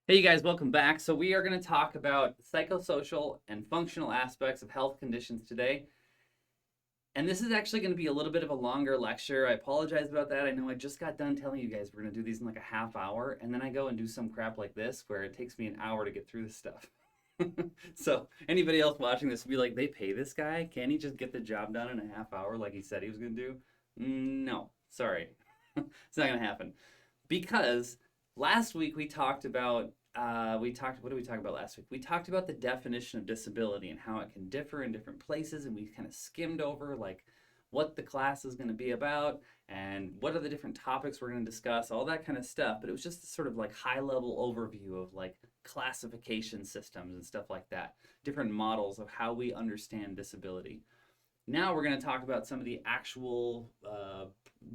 Hey, you guys, welcome back. So, we are going to talk about psychosocial and functional aspects of health conditions today. And this is actually going to be a little bit of a longer lecture. I apologize about that. I know I just got done telling you guys we're going to do these in like a half hour, and then I go and do some crap like this where it takes me an hour to get through this stuff. So, anybody else watching this will be like, they pay this guy? Can he just get the job done in a half hour like he said he was going to do? No, sorry. It's not going to happen. Because last week we talked about what did we talk about last week? We talked about the definition of disability and how it can differ in different places, and we kind of skimmed over like what the class is going to be about and what are the different topics we're going to discuss, all that kind of stuff. But it was just a sort of like high level overview of like classification systems and stuff like that, different models of how we understand disability. Now we're going to talk about some of the actual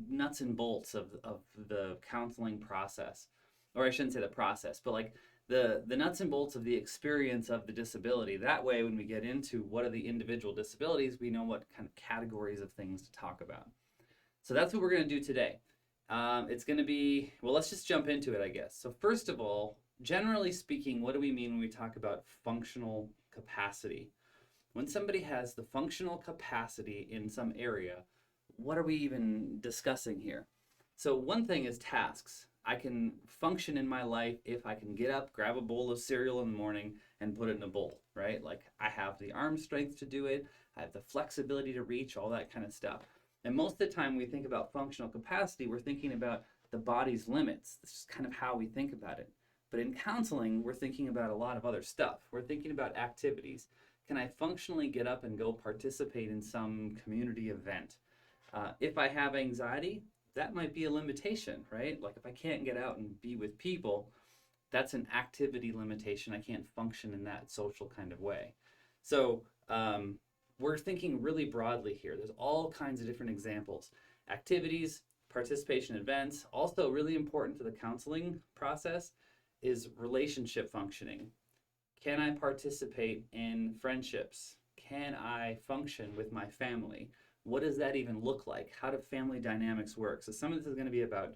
nuts and bolts of the counseling process. Or I shouldn't say the process, but like the nuts and bolts of the experience of the disability. That way, when we get into what are the individual disabilities, we know what kind of categories of things to talk about. So that's what we're going to do today. It's going to be, well, let's just jump into it, I guess. So, first of all, generally speaking, what do we mean when we talk about functional capacity? When somebody has the functional capacity in some area, what are we even discussing here? So, one thing is tasks. I can function in my life if I can get up, grab a bowl of cereal in the morning, and put it in a bowl, right? Like I have the arm strength to do it, I have the flexibility to reach, all that kind of stuff. And most of the time, we think about functional capacity, we're thinking about the body's limits. This is kind of how we think about it. But in counseling, we're thinking about a lot of other stuff. We're thinking about activities. Can I functionally get up and go participate in some community event? If I have anxiety, that might be a limitation, right? Like if I can't get out and be with people, that's an activity limitation. I can't function in that social kind of way. So we're thinking really broadly here. There's all kinds of different examples. Activities, participation in events. Also, really important to the counseling process is relationship functioning. Can I participate in friendships? Can I function with my family? What does that even look like? How do family dynamics work? So some of this is going to be about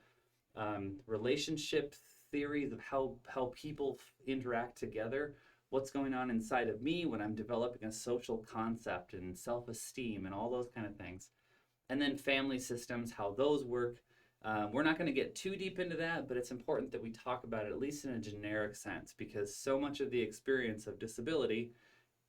relationship theories of how people interact together, what's going on inside of me when I'm developing a social concept and self-esteem and all those kind of things. And then family systems, how those work. We're not going to get too deep into that, but it's important that we talk about it at least in a generic sense because so much of the experience of disability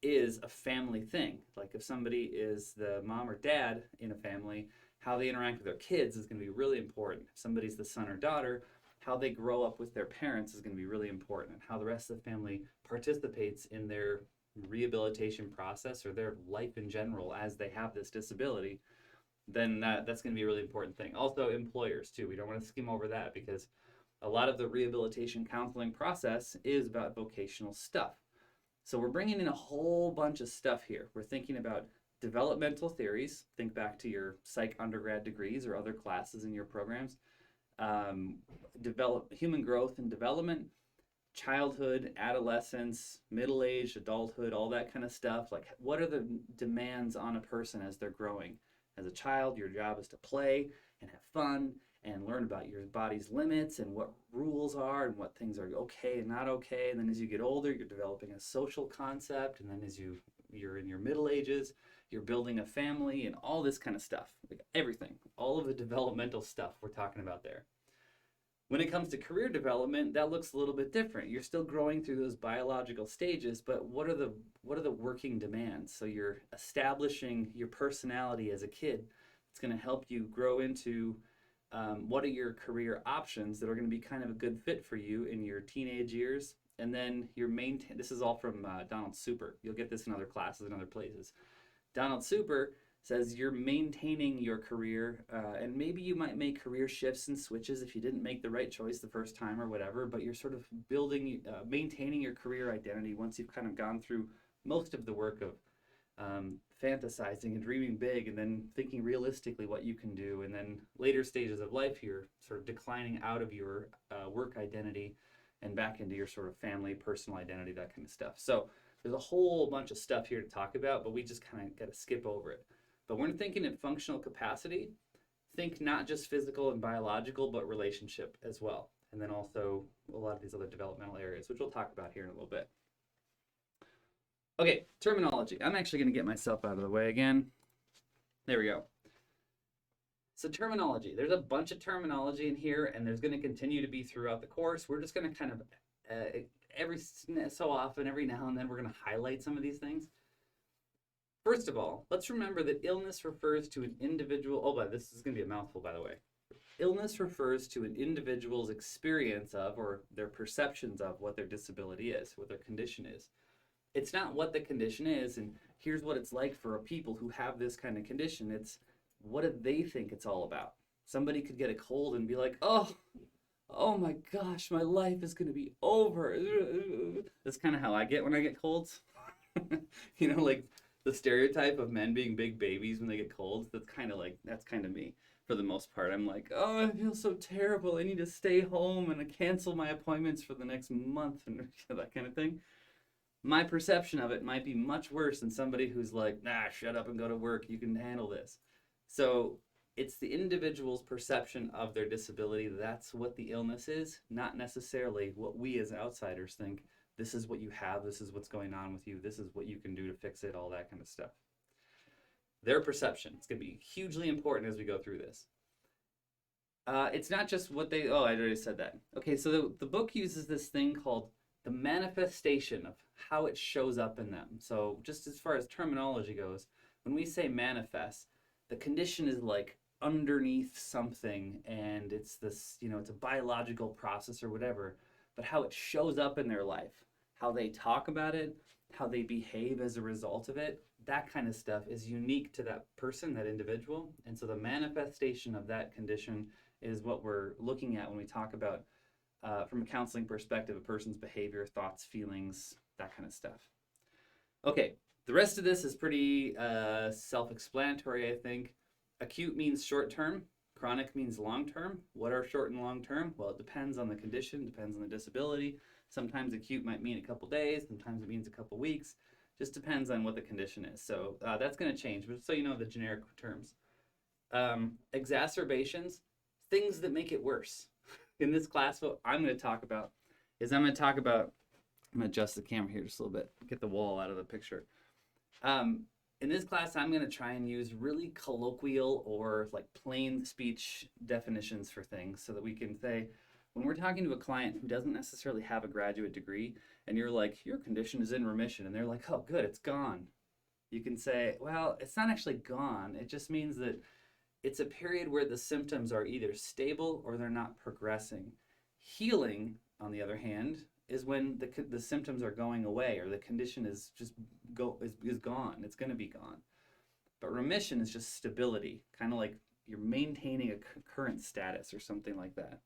is a family thing. Like if somebody is the mom or dad in a family, how they interact with their kids is going to be really important. If somebody's the son or daughter, how they grow up with their parents is going to be really important. How the rest of the family participates in their rehabilitation process or their life in general as they have this disability, then that's going to be a really important thing. Also, employers, too. We don't want to skim over that because a lot of the rehabilitation counseling process is about vocational stuff. So we're bringing in a whole bunch of stuff here. We're thinking about developmental theories. Think back to your psych undergrad degrees or other classes in your programs. Develop human growth and development, childhood, adolescence, middle age, adulthood, all that kind of stuff. Like, what are the demands on a person as they're growing? As a child, your job is to play and have fun and learn about your body's limits and what rules are and what things are okay and not okay. And then as you get older, you're developing a social concept. And then as you're in your middle ages, you're building a family and all this kind of stuff. Like everything, all of the developmental stuff we're talking about there. When it comes to career development, that looks a little bit different. You're still growing through those biological stages, but what are the working demands? So you're establishing your personality as a kid. It's going to help you grow into what are your career options that are going to be kind of a good fit for you in your teenage years. And then your maintain. This is all from Donald Super. You'll get this in other classes and other places. Donald Super says you're maintaining your career, and maybe you might make career shifts and switches if you didn't make the right choice the first time or whatever, but you're sort of building, maintaining your career identity once you've kind of gone through most of the work of fantasizing and dreaming big and then thinking realistically what you can do. And then later stages of life, you're sort of declining out of your work identity and back into your sort of family, personal identity, that kind of stuff. So there's a whole bunch of stuff here to talk about, but we just kind of got to skip over it. But when thinking in functional capacity, think not just physical and biological, but relationship as well. and then also a lot of these other developmental areas, which we'll talk about here in a little bit. Okay, terminology. I'm actually going to get myself out of the way again. There we go. So terminology. There's a bunch of terminology in here, and there's going to continue to be throughout the course. We're just going to kind of, every so often, every now and then, we're going to highlight some of these things. First of all, let's remember that illness refers to an individual. Oh, but this is going to be a mouthful, by the way. Illness refers to an individual's experience of, or their perceptions of, what their disability is, what their condition is. It's not what the condition is, and here's what it's like for people who have this kind of condition. It's what do they think it's all about? Somebody could get a cold and be like, oh my gosh, my life is going to be over. That's kind of how I get when I get colds. You know, like the stereotype of men being big babies when they get colds. That's kind of me for the most part. I'm like, oh, I feel so terrible. I need to stay home and cancel my appointments for the next month and that kind of thing. My perception of it might be much worse than somebody who's like, nah, shut up and go to work. You can handle this. So it's the individual's perception of their disability. That's what the illness is, not necessarily what we as outsiders think. This is what you have. This is what's going on with you. This is what you can do to fix it, all that kind of stuff. Their perception. It's going to be hugely important as we go through this. It's not just what they, I already said that. Okay, so the book uses this thing called the manifestation of how it shows up in them. So just as far as terminology goes, when we say manifest, the condition is like underneath something, and it's this, it's a biological process or whatever, but how it shows up in their life, how they talk about it, how they behave as a result of it, that kind of stuff is unique to that person, that individual. And so the manifestation of that condition is what we're looking at when we talk about from a counseling perspective, a person's behavior, thoughts, feelings, that kind of stuff. Okay, the rest of this is pretty self-explanatory, I think. Acute means short-term. Chronic means long-term. What are short and long-term? Well, it depends on the condition, depends on the disability. Sometimes acute might mean a couple days, sometimes it means a couple weeks. Just depends on what the condition is. So that's going to change, but so you know the generic terms. Exacerbations, things that make it worse. In this class, what I'm going to talk about, I'm going to adjust the camera here just a little bit, get the wall out of the picture. In this class, I'm going to try and use really colloquial or like plain speech definitions for things so that we can say, when we're talking to a client who doesn't necessarily have a graduate degree, and you're like, your condition is in remission, and they're like, oh, good, it's gone. You can say, well, it's not actually gone. It just means that it's a period where the symptoms are either stable or they're not progressing. Healing, on the other hand, is when the symptoms are going away or the condition is just is gone. It's going to be gone. But remission is just stability, kind of like you're maintaining a current status or something like that.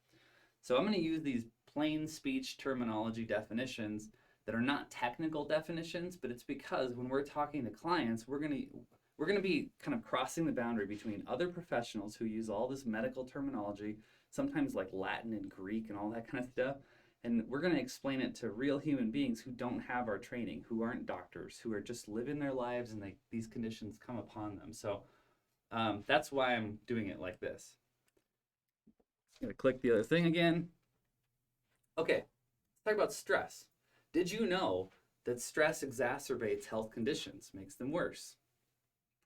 So I'm going to use these plain speech terminology definitions that are not technical definitions, but it's because when we're talking to clients, we're going to be kind of crossing the boundary between other professionals who use all this medical terminology, sometimes like Latin and Greek and all that kind of stuff, and we're going to explain it to real human beings who don't have our training, who aren't doctors, who are just living their lives and these conditions come upon them. So that's why I'm doing it like this. I'm going to click the other thing again. Okay, let's talk about stress. Did you know that stress exacerbates health conditions, makes them worse?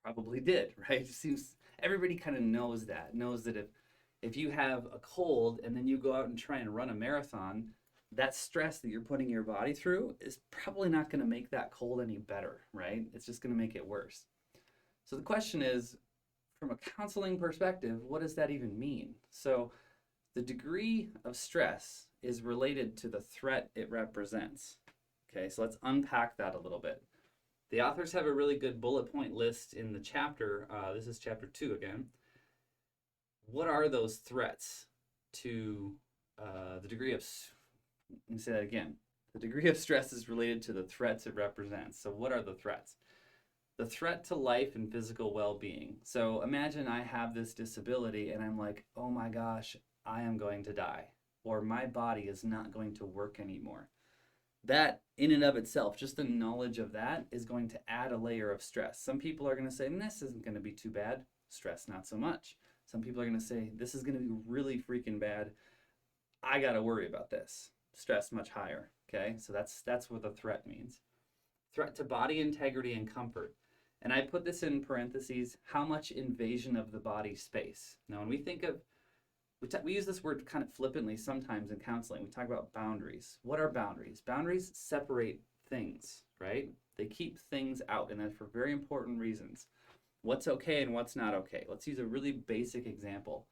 Probably did, right? It seems everybody kind of knows that if you have a cold and then you go out and try and run a marathon, that stress that you're putting your body through is probably not going to make that cold any better, right? It's just going to make it worse. So the question is, from a counseling perspective, what does that even mean? So the degree of stress is related to the threat it represents. Okay, so let's unpack that a little bit. The authors have a really good bullet point list in the chapter. This is chapter 2 again. What are those threats to the degree of, let me say that again. The degree of stress is related to the threats it represents. So what are the threats? The threat to life and physical well-being. So imagine I have this disability and I'm like, oh my gosh, I am going to die, or my body is not going to work anymore. That in and of itself, just the knowledge of that is going to add a layer of stress. Some people are going to say, this isn't going to be too bad. Stress, not so much. Some people are going to say, this is going to be really freaking bad. I got to worry about this. Stress much higher. Okay, so that's what the threat means. Threat to body integrity and comfort. And I put this in parentheses, how much invasion of the body space. Now, when we think of, we use this word kind of flippantly sometimes in counseling. We talk about boundaries. What are boundaries? Boundaries separate things, right? They keep things out, and that's for very important reasons. What's okay and what's not okay. Let's use a really basic example.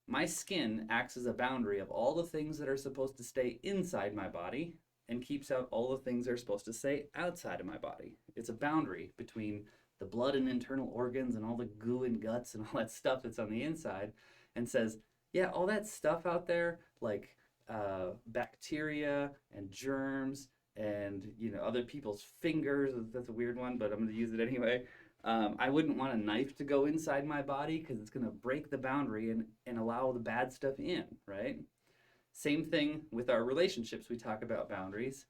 My skin acts as a boundary of all the things that are supposed to stay inside my body and keeps out all the things that are supposed to stay outside of my body. It's a boundary between the blood and internal organs and all the goo and guts and all that stuff that's on the inside, and says, yeah, all that stuff out there, like bacteria and germs and other people's fingers. That's a weird one, but I'm going to use it anyway. I wouldn't want a knife to go inside my body because it's going to break the boundary and allow the bad stuff in, right? Same thing with our relationships. We talk about boundaries.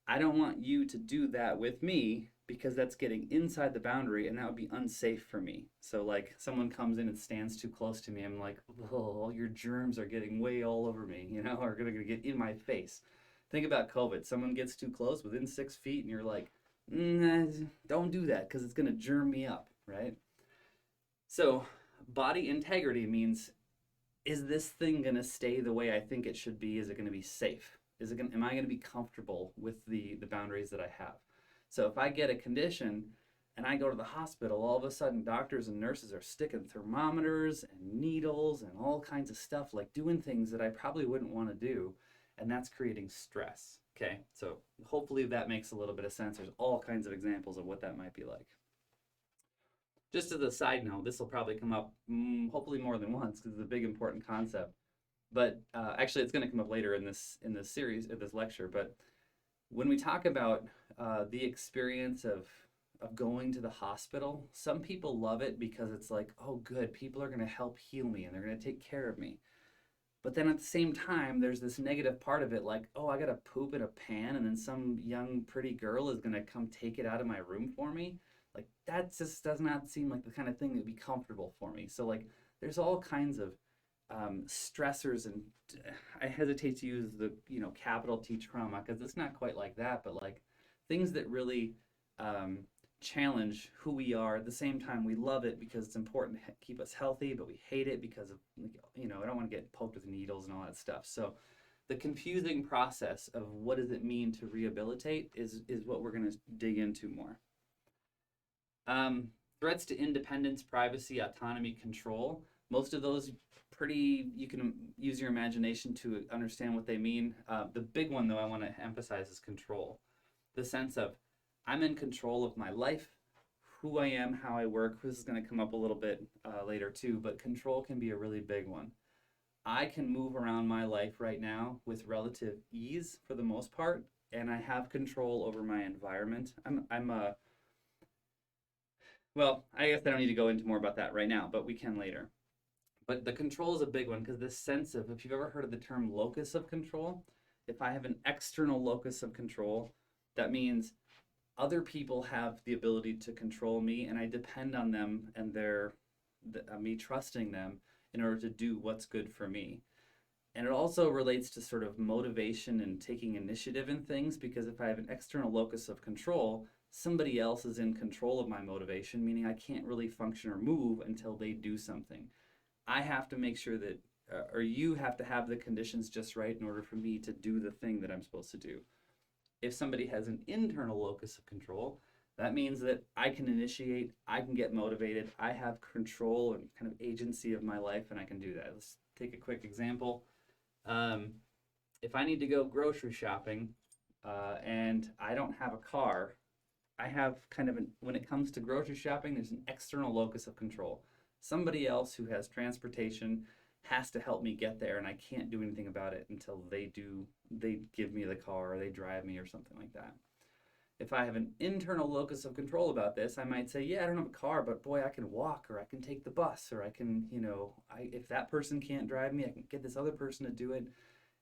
I don't want you to do that with me because that's getting inside the boundary and that would be unsafe for me. So like someone comes in and stands too close to me, I'm like, oh, all your germs are getting way all over me, are going to get in my face. Think about COVID. Someone gets too close within 6 feet and you're like, don't do that because it's going to germ me up, right? So body integrity means, is this thing going to stay the way I think it should be? Is it going to be safe? Am I going to be comfortable with the boundaries that I have? So if I get a condition and I go to the hospital, all of a sudden doctors and nurses are sticking thermometers and needles and all kinds of stuff, like doing things that I probably wouldn't want to do, and that's creating stress. Okay, so hopefully that makes a little bit of sense. There's all kinds of examples of what that might be like. Just as a side note, this will probably come up hopefully more than once because it's a big important concept. But actually, it's going to come up later in this series, in this lecture. But when we talk about the experience of going to the hospital, some people love it because it's like, oh, good, people are going to help heal me and they're going to take care of me. But then at the same time, there's this negative part of it, like, oh, I got to poop in a pan and then some young, pretty girl is going to come take it out of my room for me. Like, that just does not seem like the kind of thing that would be comfortable for me. So, like, there's all kinds of stressors, and I hesitate to use the capital T trauma because it's not quite like that, but like things that really challenge who we are. At the same time, we love it because it's important to keep us healthy, but we hate it because of I don't want to get poked with needles and all that stuff. So the confusing process of what does it mean to rehabilitate is what we're going to dig into more. Threats to independence, privacy, autonomy, control. Most of those you can use your imagination to understand what they mean. The big one, though, I want to emphasize is control. The sense of I'm in control of my life, who I am, how I work. This is going to come up a little bit later too, but control can be a really big one. I can move around my life right now with relative ease for the most part, and I have control over my environment. Well, I guess I don't need to go into more about that right now, but we can later. But the control is a big one because this sense of, if you've ever heard of the term locus of control, if I have an external locus of control, that means other people have the ability to control me and I depend on them and me trusting them in order to do what's good for me. And it also relates to sort of motivation and taking initiative in things, because if I have an external locus of control, somebody else is in control of my motivation, meaning I can't really function or move until they do something. I have to make sure that, or you have to have the conditions just right in order for me to do the thing that I'm supposed to do. If somebody has an internal locus of control, that means that I can initiate, I can get motivated, I have control and kind of agency of my life, and I can do that. Let's take a quick example. If I need to go grocery shopping and I don't have a car, I have when it comes to grocery shopping, there's an external locus of control. Somebody else who has transportation has to help me get there, and I can't do anything about it until they give me the car or they drive me or something like that. If I have an internal locus of control about this, I might say, yeah, I don't have a car, but boy, I can walk, or I can take the bus, or I can, if that person can't drive me, I can get this other person to do it.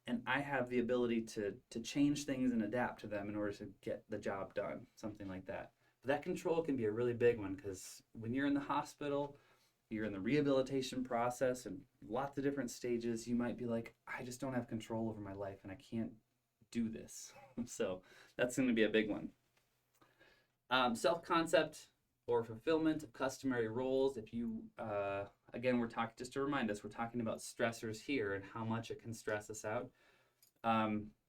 And I have the ability to change things and adapt to them in order to get the job done, something like that. But that control can be a really big one, because when you're in the hospital, you're in the rehabilitation process and lots of different stages, you might be like, I just don't have control over my life and I can't do this. So that's going to be a big one. Self-concept or fulfillment of customary roles. If you, again, we're talking, just to remind us, we're talking about stressors here and how much it can stress us out.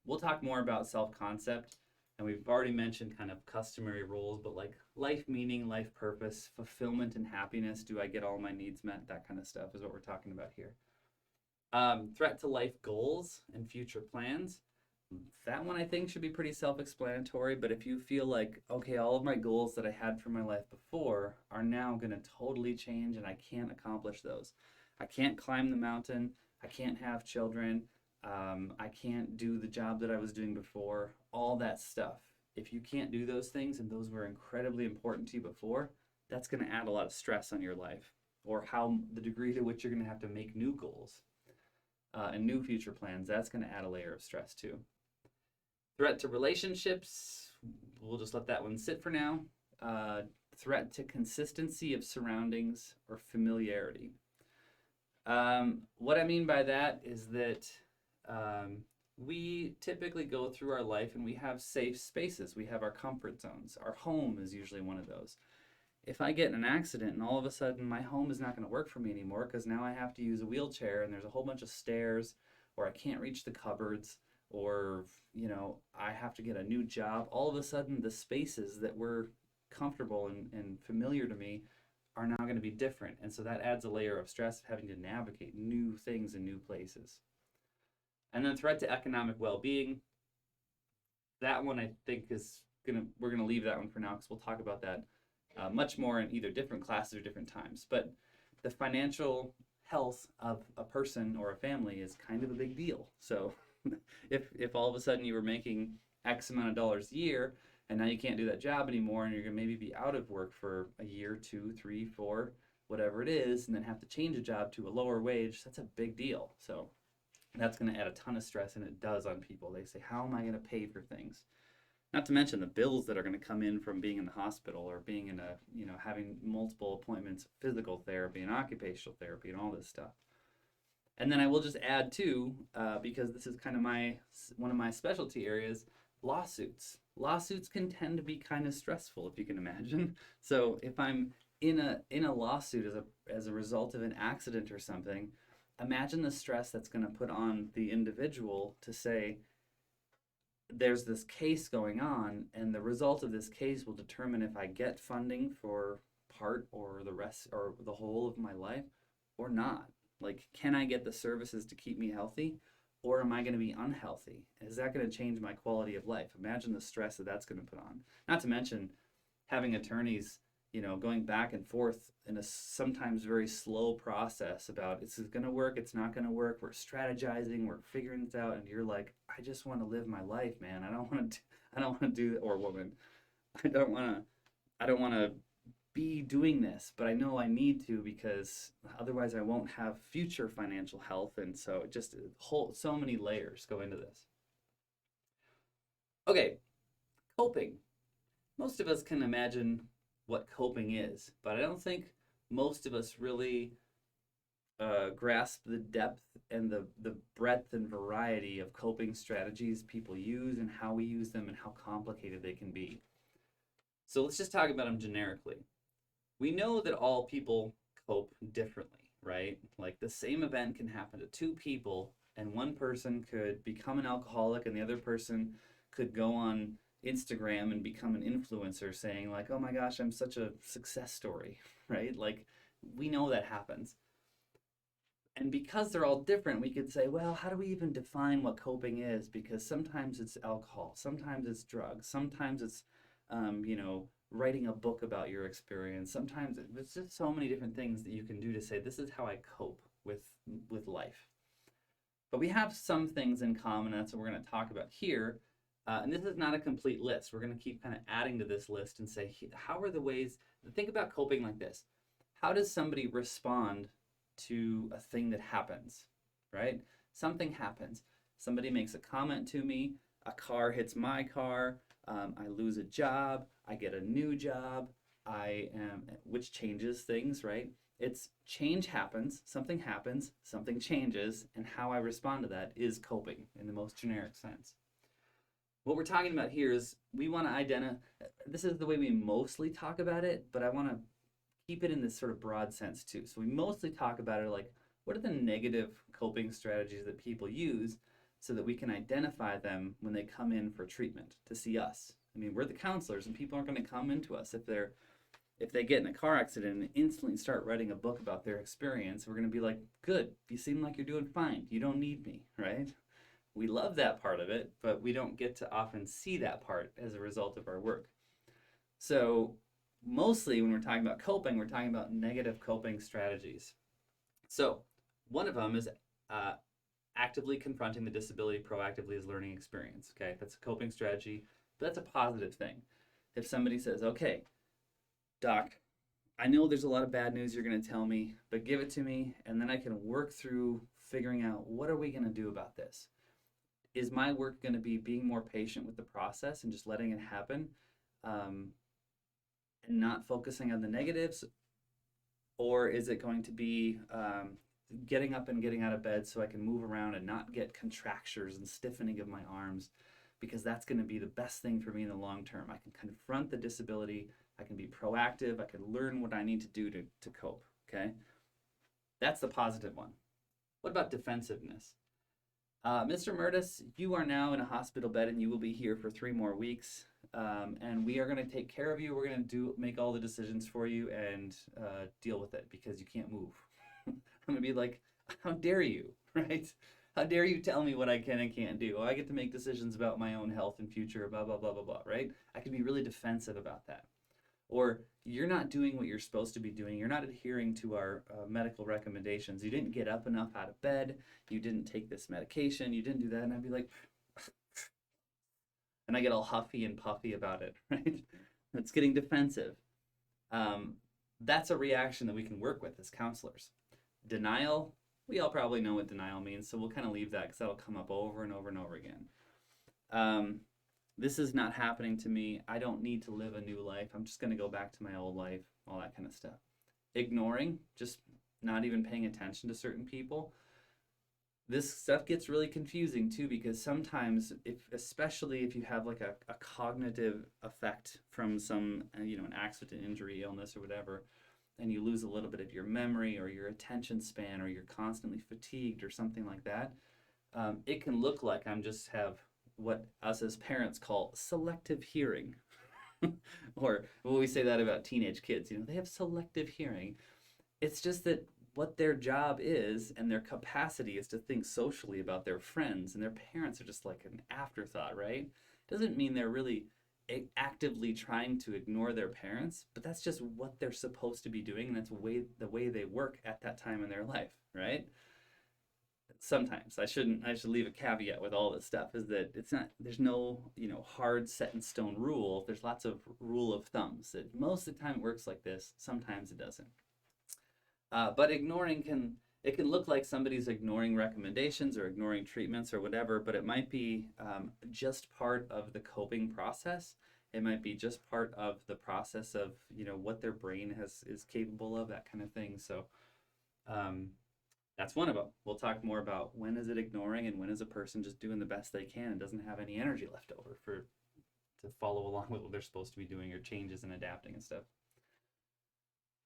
We'll talk more about self-concept, and we've already mentioned kind of customary roles, but like life meaning, life purpose, fulfillment and happiness. Do I get all my needs met? That kind of stuff is what we're talking about here. Threat to life goals and future plans. That one I think should be pretty self-explanatory, but if you feel like, okay, all of my goals that I had for my life before are now going to totally change and I can't accomplish those. I can't climb the mountain. I can't have children. I can't do the job that I was doing before, all that stuff. If you can't do those things and those were incredibly important to you before, that's going to add a lot of stress on your life, or how the degree to which you're going to have to make new goals and new future plans. That's going to add a layer of stress too. Threat to relationships, we'll just let that one sit for now. Threat to consistency of surroundings or familiarity. What I mean by that is that we typically go through our life and we have safe spaces. We have our comfort zones. Our home is usually one of those. If I get in an accident and all of a sudden my home is not going to work for me anymore because now I have to use a wheelchair and there's a whole bunch of stairs, or I can't reach the cupboards, or I have to get a new job, all of a sudden the spaces that were comfortable and familiar to me are now going to be different. And so that adds a layer of stress of having to navigate new things in new places. And then threat to economic well-being. That one I think we're going to leave that one for now because we'll talk about that much more in either different classes or different times. But the financial health of a person or a family is kind of a big deal. So if all of a sudden you were making X amount of dollars a year and now you can't do that job anymore and you're going to maybe be out of work for a year, 2, 3, 4, whatever it is, and then have to change a job to a lower wage, that's a big deal. So that's going to add a ton of stress, and it does on people. They say, how am I going to pay for things? Not to mention the bills that are going to come in from being in the hospital or being in having multiple appointments, physical therapy and occupational therapy and all this stuff. And then I will just add too, because this is kind of one of my specialty areas, lawsuits. Lawsuits can tend to be kind of stressful, if you can imagine. So if I'm in a lawsuit as a result of an accident or something, imagine the stress that's going to put on the individual to say, there's this case going on, and the result of this case will determine if I get funding for part or the rest or the whole of my life or not. Like, can I get the services to keep me healthy, or am I going to be unhealthy? Is that going to change my quality of life? Imagine the stress that's going to put on. Not to mention having attorneys, going back and forth in a sometimes very slow process about, is it going to work? It's not going to work. We're strategizing. We're figuring this out. And you're like, I just want to live my life, man. I don't want to do that. Or woman, I don't want to be doing this, but I know I need to because otherwise I won't have future financial health. And so just so many layers go into this. Okay, coping. Most of us can imagine what coping is, but I don't think most of us really grasp the depth and the breadth and variety of coping strategies people use and how we use them and how complicated they can be. So let's just talk about them generically. We know that all people cope differently, right? Like the same event can happen to two people, and one person could become an alcoholic and the other person could go on Instagram and become an influencer saying like, oh my gosh, I'm such a success story, right? Like, we know that happens. And because they're all different, we could say, well, how do we even define what coping is? Because sometimes it's alcohol, sometimes it's drugs, sometimes it's, writing a book about your experience. Sometimes it's just so many different things that you can do to say, this is how I cope with life. But we have some things in common, and that's what we're going to talk about here. And this is not a complete list. We're going to keep kind of adding to this list and say, how are the ways, think about coping like this. How does somebody respond to a thing that happens, right? Something happens. Somebody makes a comment to me, a car hits my car, I lose a job, I get a new job, which changes things, right? It's change happens, something changes, and how I respond to that is coping in the most generic sense. What we're talking about here is we want to identify, this is the way we mostly talk about it, but I want to keep it in this sort of broad sense too. So we mostly talk about it like, what are the negative coping strategies that people use so that we can identify them when they come in for treatment to see us? I mean, we're the counselors, and people aren't going to come into us if they get in a car accident and instantly start writing a book about their experience. We're going to be like, good, you seem like you're doing fine. You don't need me, right? We love that part of it, but we don't get to often see that part as a result of our work. So mostly when we're talking about coping, we're talking about negative coping strategies. So one of them is actively confronting the disability proactively as learning experience. Okay, that's a coping strategy, but that's a positive thing. If somebody says, okay, doc, I know there's a lot of bad news you're going to tell me, but give it to me, and then I can work through figuring out what are we going to do about this. Is my work going to be being more patient with the process and just letting it happen, and not focusing on the negatives? Or is it going to be getting up and getting out of bed so I can move around and not get contractures and stiffening of my arms, because that's going to be the best thing for me in the long term. I can confront the disability, I can be proactive, I can learn what I need to do to cope, okay? That's the positive one. What about defensiveness? Mr. Murtis, you are now in a hospital bed and you will be here for 3 more weeks. And we are going to take care of you. We're going to make all the decisions for you and deal with it because you can't move. I'm going to be like, how dare you, right? How dare you tell me what I can and can't do? I get to make decisions about my own health and future, blah, blah, blah, blah, blah, right? I can be really defensive about that. Or you're not doing what you're supposed to be doing. You're not adhering to our medical recommendations. You didn't get up enough out of bed. You didn't take this medication. You didn't do that. And I'd be like, and I get all huffy and puffy about it, right? It's getting defensive. That's a reaction that we can work with as counselors. Denial, we all probably know what denial means, so we'll kind of leave that because that'll come up over and over and over again. This is not happening to me. I don't need to live a new life. I'm just going to go back to my old life, all that kind of stuff. Ignoring, just not even paying attention to certain people. This stuff gets really confusing too, because sometimes, especially if you have like a cognitive effect from some, an accident, injury, illness, or whatever, and you lose a little bit of your memory or your attention span, or you're constantly fatigued or something like that, it can look like I'm just have what us as parents call selective hearing. Or when we say that about teenage kids, they have selective hearing. It's just that what their job is and their capacity is to think socially about their friends, and their parents are just like an afterthought, right? Doesn't mean they're really actively trying to ignore their parents, but that's just what they're supposed to be doing, and that's the way they work at that time in their life, right? Sometimes I should leave a caveat with all this stuff, is that there's no hard set in stone rule. There's lots of rule of thumbs that most of the time it works like this. Sometimes it doesn't. But ignoring can look like somebody's ignoring recommendations or ignoring treatments or whatever, but it might be just part of the coping process. It might be just part of the process of what their brain is capable of, that kind of thing. So that's one of them. We'll talk more about when is it ignoring and when is a person just doing the best they can and doesn't have any energy left over to follow along with what they're supposed to be doing, or changes and adapting and stuff.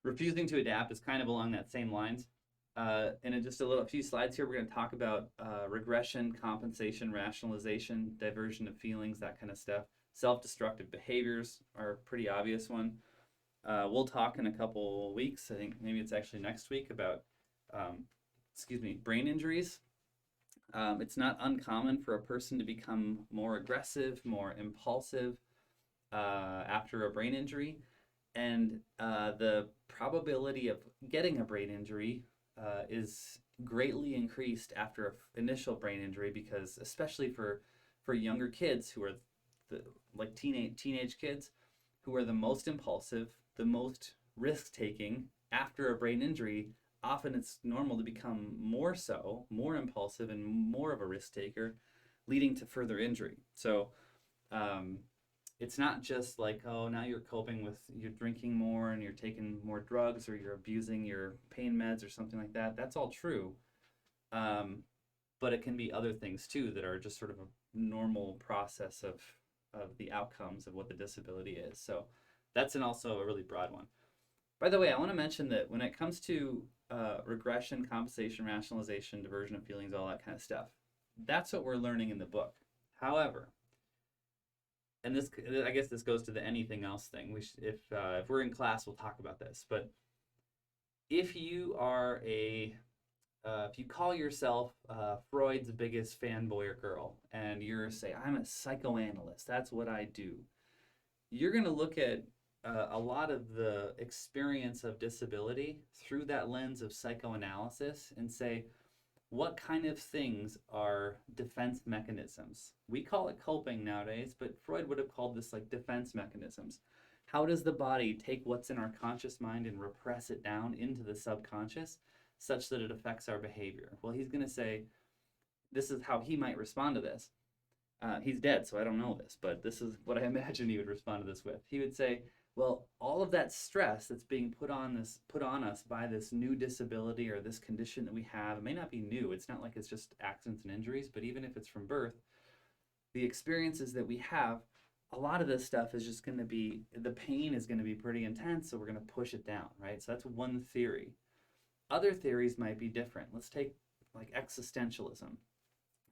Refusing to adapt is kind of along that same lines. And in just a few slides here, we're going to talk about regression, compensation, rationalization, diversion of feelings, that kind of stuff. Self-destructive behaviors are a pretty obvious one. We'll talk in a couple weeks, I think maybe it's actually next week, about brain injuries. It's not uncommon for a person to become more aggressive, more impulsive after a brain injury. And the probability of getting a brain injury is greatly increased after an initial brain injury, because especially for younger kids who are like teenage kids, who are the most impulsive, the most risk-taking after a brain injury, often it's normal to become more impulsive and more of a risk taker, leading to further injury. So it's not just like, oh, now you're coping with, you're drinking more and you're taking more drugs or you're abusing your pain meds or something like that. That's all true. Um, but it can be other things too that are just sort of a normal process of the outcomes of what the disability is. So that's also a really broad one. By the way, I want to mention that when it comes to regression, compensation, rationalization, diversion of feelings, all that kind of stuff, that's what we're learning in the book. However, and this, I guess this goes to the anything else thing. If we're in class, we'll talk about this. But if you are if you call yourself Freud's biggest fanboy or girl, and you're say, I'm a psychoanalyst, that's what I do, you're going to look at a lot of the experience of disability through that lens of psychoanalysis and say, what kind of things are defense mechanisms? We call it coping nowadays, but Freud would have called this like defense mechanisms. How does the body take what's in our conscious mind and repress it down into the subconscious such that it affects our behavior? Well, he's going to say, this is how he might respond to this. He's dead, so I don't know this, but this is what I imagine he would respond to this with. He would say, well, all of that stress that's being put on us by this new disability or this condition that we have, it may not be new. It's not like it's just accidents and injuries, but even if it's from birth, the experiences that we have, a lot of this stuff is just going to be, the pain is going to be pretty intense, so we're going to push it down, right? So that's one theory. Other theories might be different. Let's take like existentialism.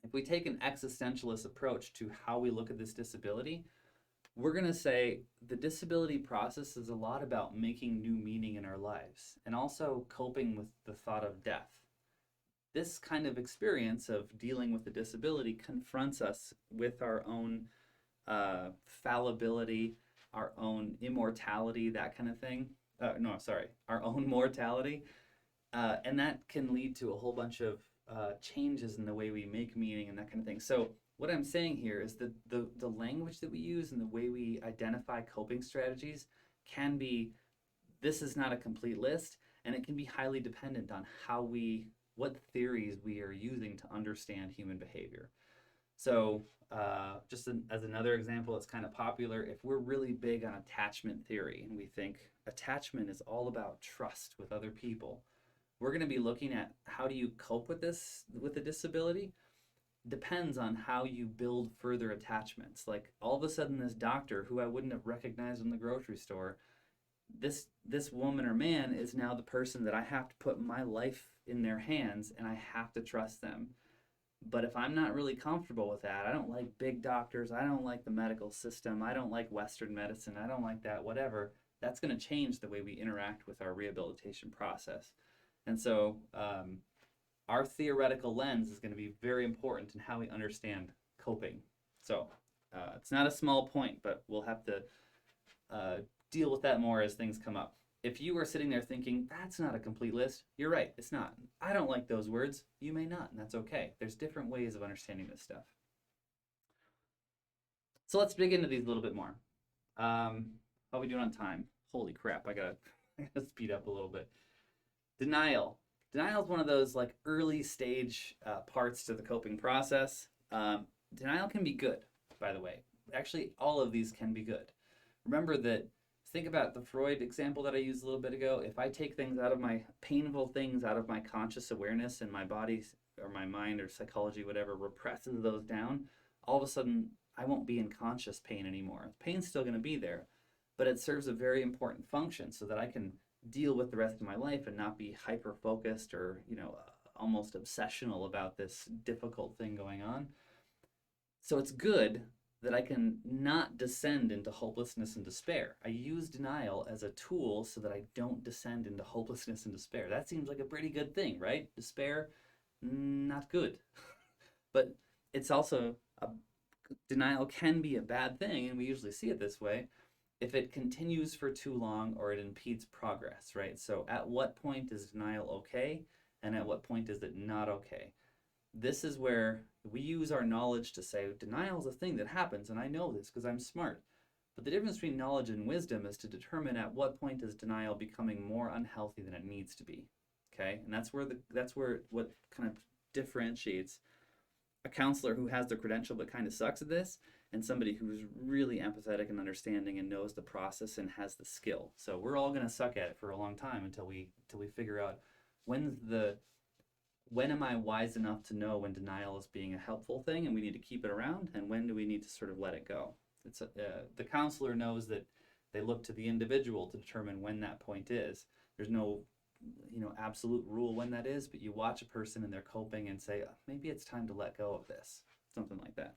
If we take an existentialist approach to how we look at this disability, we're going to say the disability process is a lot about making new meaning in our lives and also coping with the thought of death. This kind of experience of dealing with the disability confronts us with our own fallibility, our own immortality, that kind of thing. Our own mortality. And that can lead to a whole bunch of changes in the way we make meaning and that kind of thing. So what I'm saying here is that the language that we use and the way we identify coping strategies can be, this is not a complete list, and it can be highly dependent on what theories we are using to understand human behavior. So as another example that's kind of popular, if we're really big on attachment theory and we think attachment is all about trust with other people, we're going to be looking at how do you cope with the disability. Depends on how you build further attachments. Like all of a sudden this doctor who I wouldn't have recognized in the grocery store, this woman or man is now the person that I have to put my life in their hands and I have to trust them. But if I'm not really comfortable with that, I don't like big doctors, I don't like the medical system, I don't like Western medicine, I don't like that, whatever, that's going to change the way we interact with our rehabilitation process. And so our theoretical lens is going to be very important in how we understand coping. So it's not a small point, but we'll have to deal with that more as things come up. If you are sitting there thinking, that's not a complete list, you're right, it's not. I don't like those words. You may not, and that's okay. There's different ways of understanding this stuff. So let's dig into these a little bit more. How are we doing on time? Holy crap, I gotta speed up a little bit. Denial. Denial is one of those like early stage parts to the coping process. Denial can be good, by the way. Actually, all of these can be good. Remember that, think about the Freud example that I used a little bit ago. If I take painful things out of my conscious awareness and my body or my mind or psychology, whatever, represses those down, all of a sudden I won't be in conscious pain anymore. Pain's still going to be there, but it serves a very important function so that I can deal with the rest of my life and not be hyper-focused or, almost obsessional about this difficult thing going on. So it's good that I can not descend into hopelessness and despair. I use denial as a tool so that I don't descend into hopelessness and despair. That seems like a pretty good thing, right? Despair, not good. But it's also, denial can be a bad thing, and we usually see it this way, if it continues for too long or it impedes progress, right? So at what point is denial okay, and at what point is it not okay? This is where we use our knowledge to say, denial is a thing that happens, and I know this because I'm smart. But the difference between knowledge and wisdom is to determine at what point is denial becoming more unhealthy than it needs to be, okay? And that's where what kind of differentiates a counselor who has the credential but kind of sucks at this, and somebody who's really empathetic and understanding and knows the process and has the skill. So we're all going to suck at it for a long time until we figure out when am I wise enough to know when denial is being a helpful thing and we need to keep it around, and when do we need to sort of let it go. The counselor knows that they look to the individual to determine when that point is. There's no absolute rule when that is, but you watch a person and they're coping and say, maybe it's time to let go of this, something like that.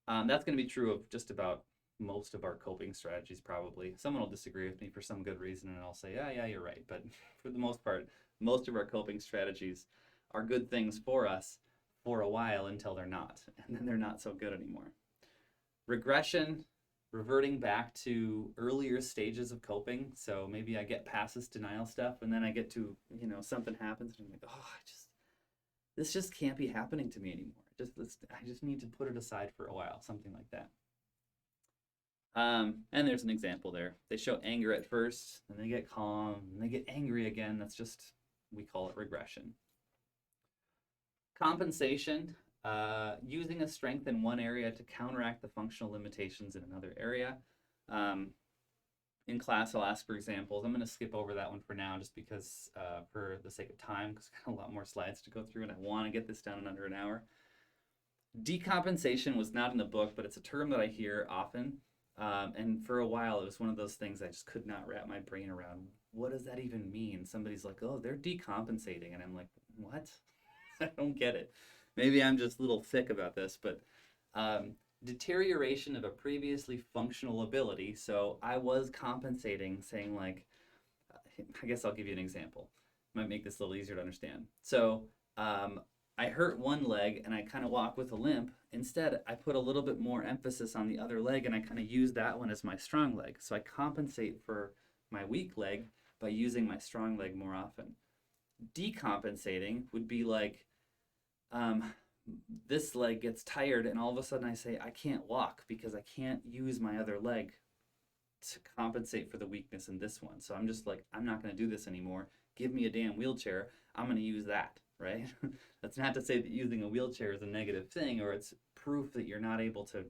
That's going to be true of just about most of our coping strategies, probably. Someone will disagree with me for some good reason, and I'll say, yeah, you're right. But for the most part, most of our coping strategies are good things for us for a while until they're not, and then they're not so good anymore. Regression, reverting back to earlier stages of coping. So maybe I get past this denial stuff, and then I get to, something happens, and I'm like, this just can't be happening to me anymore. I just need to put it aside for a while, something like that. And there's an example there. They show anger at first, and they get calm, and they get angry again. That's just, we call it regression. Compensation, using a strength in one area to counteract the functional limitations in another area. In class, I'll ask for examples. I'm going to skip over that one for now just because for the sake of time, because I've got a lot more slides to go through, and I want to get this done in under an hour. Decompensation was not in the book, but it's a term that I hear often. And for a while, it was one of those things I just could not wrap my brain around. What does that even mean? Somebody's like, oh, they're decompensating. And I'm like, what? I don't get it. Maybe I'm just a little thick about this, but deterioration of a previously functional ability. So I was compensating, saying like, I guess I'll give you an example. Might make this a little easier to understand. So I hurt one leg and I kind of walk with a limp. Instead, I put a little bit more emphasis on the other leg and I kind of use that one as my strong leg. So I compensate for my weak leg by using my strong leg more often. Decompensating would be like, this leg gets tired and all of a sudden I say, I can't walk because I can't use my other leg to compensate for the weakness in this one. So I'm just like, I'm not going to do this anymore. Give me a damn wheelchair. I'm going to use that, right? That's not to say that using a wheelchair is a negative thing or it's proof that you're not able to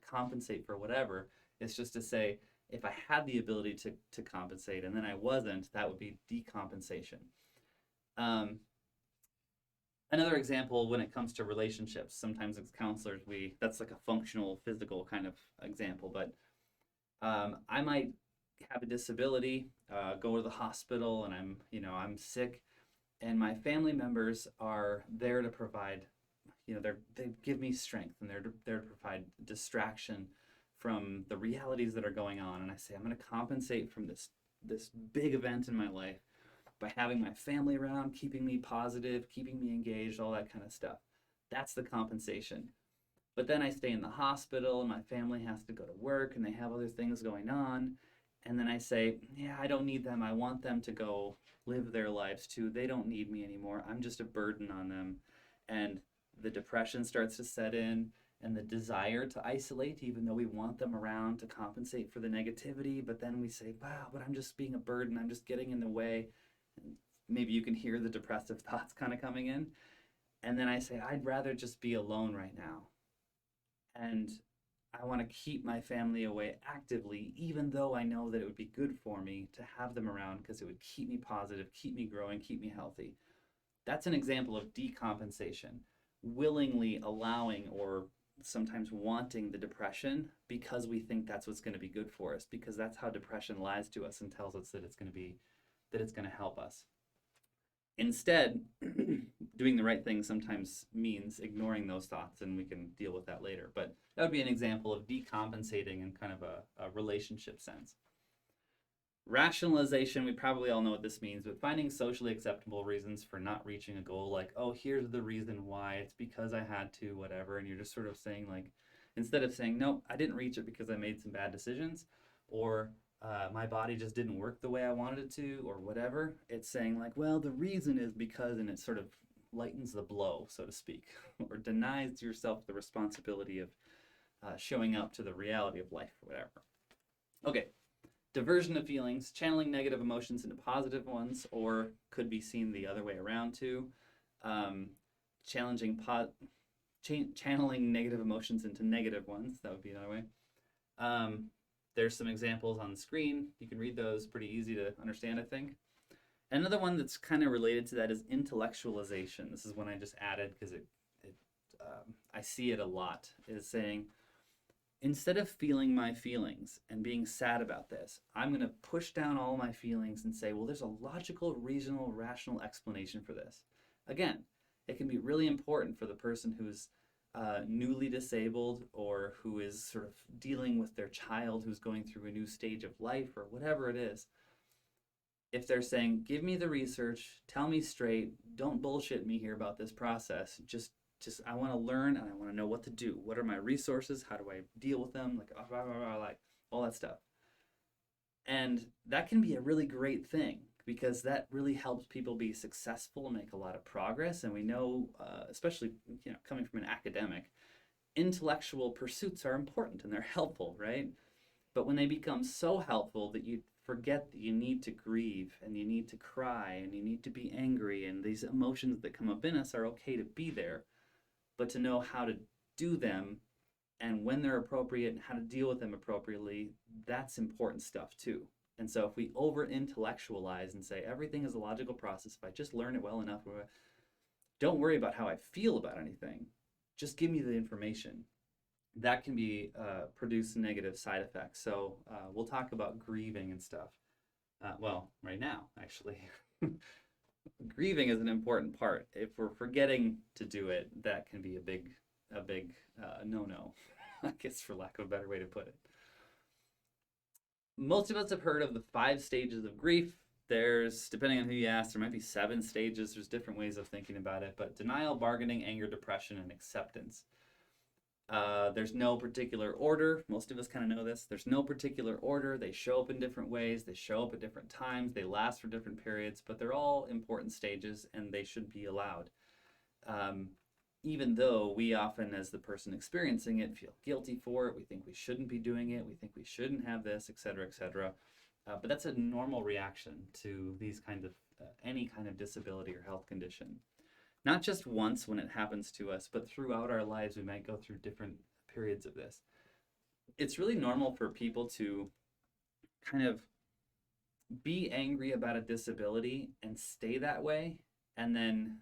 compensate for whatever. It's just to say, if I had the ability to compensate and then I wasn't, that would be decompensation. Another example when it comes to relationships, sometimes as counselors, that's like a functional, physical kind of example, but I might have a disability, go to the hospital, and I'm sick, and my family members are there to provide, they give me strength, and they're there to provide distraction from the realities that are going on. And I say, I'm going to compensate from this big event in my life by having my family around, keeping me positive, keeping me engaged, all that kind of stuff. That's the compensation. But then I stay in the hospital and my family has to go to work and they have other things going on. And then I say, yeah, I don't need them. I want them to go live their lives too. They don't need me anymore. I'm just a burden on them. And the depression starts to set in and the desire to isolate, even though we want them around to compensate for the negativity. But then we say, wow, but I'm just being a burden. I'm just getting in the way. And maybe you can hear the depressive thoughts kind of coming in. And then I say, I'd rather just be alone right now. And I want to keep my family away actively, even though I know that it would be good for me to have them around because it would keep me positive, keep me growing, keep me healthy. That's an example of decompensation, willingly allowing or sometimes wanting the depression because we think that's what's going to be good for us, because that's how depression lies to us and tells us that it's going to help us. Instead, doing the right thing sometimes means ignoring those thoughts, and we can deal with that later. But that would be an example of decompensating in kind of a relationship sense. Rationalization, we probably all know what this means, but finding socially acceptable reasons for not reaching a goal, like, oh, here's the reason why, it's because I had to, whatever, and you're just sort of saying, like, instead of saying, no, I didn't reach it because I made some bad decisions, or my body just didn't work the way I wanted it to, or whatever, it's saying, like, well, the reason is because, and it sort of lightens the blow, so to speak, or denies yourself the responsibility of showing up to the reality of life, or whatever. Okay. Diversion of feelings, channeling negative emotions into positive ones, or could be seen the other way around too. Challenging channeling negative emotions into negative ones. That would be another way. There's some examples on the screen. You can read those, pretty easy to understand, I think. Another one that's kind of related to that is intellectualization. This is one I just added because I see it a lot, is saying, instead of feeling my feelings and being sad about this, I'm going to push down all my feelings and say, well, there's a logical, reasonable, rational explanation for this. Again, it can be really important for the person who's newly disabled, or who is sort of dealing with their child who's going through a new stage of life, or whatever it is. If they're saying, give me the research, tell me straight, don't bullshit me here about this process, just I want to learn and I want to know what to do. What are my resources? How do I deal with them? Like, like all that stuff. And that can be a really great thing, because that really helps people be successful, make a lot of progress. And we know, especially coming from an academic, intellectual pursuits are important and they're helpful, right? But when they become so helpful that you forget that you need to grieve and you need to cry and you need to be angry, and these emotions that come up in us are okay to be there, but to know how to do them and when they're appropriate and how to deal with them appropriately, that's important stuff too. And so if we over-intellectualize and say everything is a logical process, if I just learn it well enough, don't worry about how I feel about anything, just give me the information, that can be produce negative side effects. So we'll talk about grieving and stuff. Well, right now, actually. Grieving is an important part. If we're forgetting to do it, that can be a big no-no, I guess, for lack of a better way to put it. Most of us have heard of the 5 stages of grief. There's, depending on who you ask, there might be 7 stages. There's different ways of thinking about it, but denial, bargaining, anger, depression, and acceptance. There's no particular order. Most of us kind of know this. There's no particular order. They show up in different ways. They show up at different times. They last for different periods, but they're all important stages and they should be allowed. Even though we often, as the person experiencing it, feel guilty for it. We think we shouldn't be doing it. We think we shouldn't have this, etc., etc. But that's a normal reaction to these kinds of, any kind of disability or health condition. Not just once when it happens to us, but throughout our lives, we might go through different periods of this. It's really normal for people to kind of be angry about a disability and stay that way, and then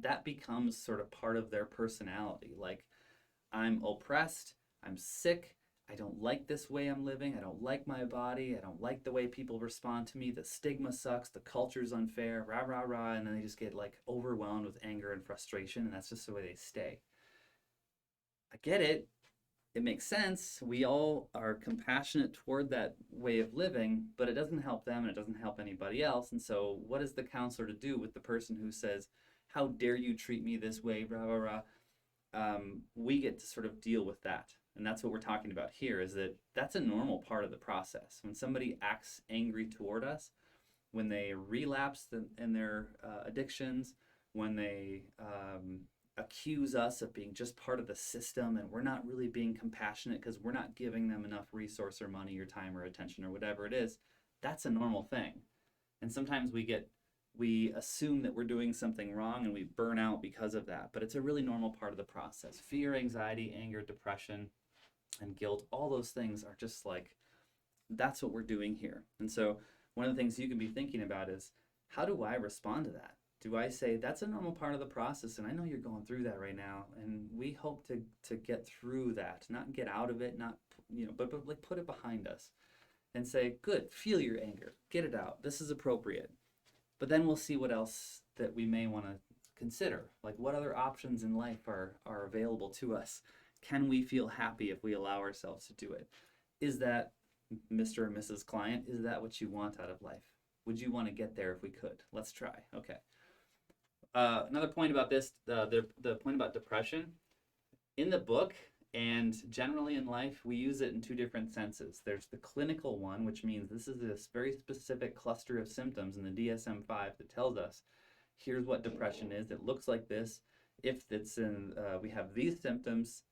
that becomes sort of part of their personality. Like, I'm oppressed, I'm sick, I don't like this way I'm living, I don't like my body, I don't like the way people respond to me, the stigma sucks, the culture's unfair, rah, rah, rah, and then they just get like overwhelmed with anger and frustration, and that's just the way they stay. I get it. It makes sense. We all are compassionate toward that way of living, but it doesn't help them and it doesn't help anybody else. And so what is the counselor to do with the person who says, how dare you treat me this way, rah, rah, rah? We get to sort of deal with that. And that's what we're talking about here, is that that's a normal part of the process. When somebody acts angry toward us, when they relapse in their addictions, when they accuse us of being just part of the system and we're not really being compassionate because we're not giving them enough resource or money or time or attention or whatever it is, that's a normal thing. And sometimes we assume that we're doing something wrong and we burn out because of that, but it's a really normal part of the process. Fear, anxiety, anger, depression, and guilt, all those things are just like, that's what we're doing here. And so one of the things you can be thinking about is, how do I respond to that? Do I say, that's a normal part of the process, and I know you're going through that right now, and we hope to get through that, not get out of it, not, but like put it behind us and say, good, feel your anger, get it out, this is appropriate. But then we'll see what else that we may want to consider, like what other options in life are available to us. Can we feel happy if we allow ourselves to do it? Is that, Mr. or Mrs. Client, is that what you want out of life? Would you want to get there if we could? Let's try. Okay. Another point about this, the point about depression. In the book and generally in life, we use it in 2 different senses. There's the clinical one, which means this is this very specific cluster of symptoms in the DSM-5 that tells us, here's what depression is. It looks like this. If it's in, we have these symptoms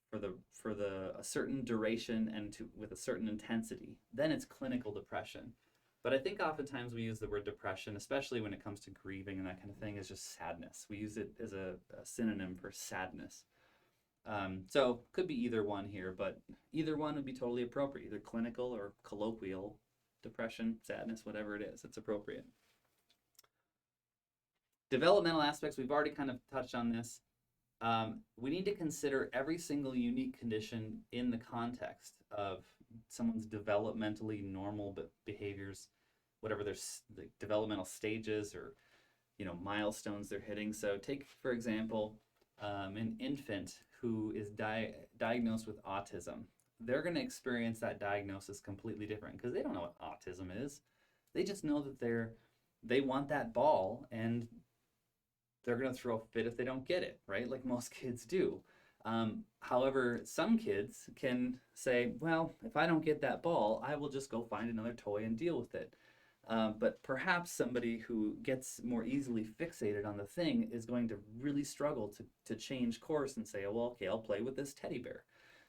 for a certain duration and with a certain intensity, then it's clinical depression. But I think oftentimes we use the word depression, especially when it comes to grieving and that kind of thing, as just sadness. We use it as a synonym for sadness. So could be either one here, but either one would be totally appropriate, either clinical or colloquial depression, sadness, whatever it is, it's appropriate. Developmental aspects, we've already kind of touched on this. We need to consider every single unique condition in the context of someone's developmentally normal behaviors, whatever their like, developmental stages or milestones they're hitting. So take, for example, an infant who is diagnosed with autism. They're going to experience that diagnosis completely different because they don't know what autism is. They just know that they want that ball and they're going to throw a fit if they don't get it, right? Like most kids do. However, some kids can say, well, if I don't get that ball, I will just go find another toy and deal with it. But perhaps somebody who gets more easily fixated on the thing is going to really struggle to change course and say, oh, well, okay, I'll play with this teddy bear.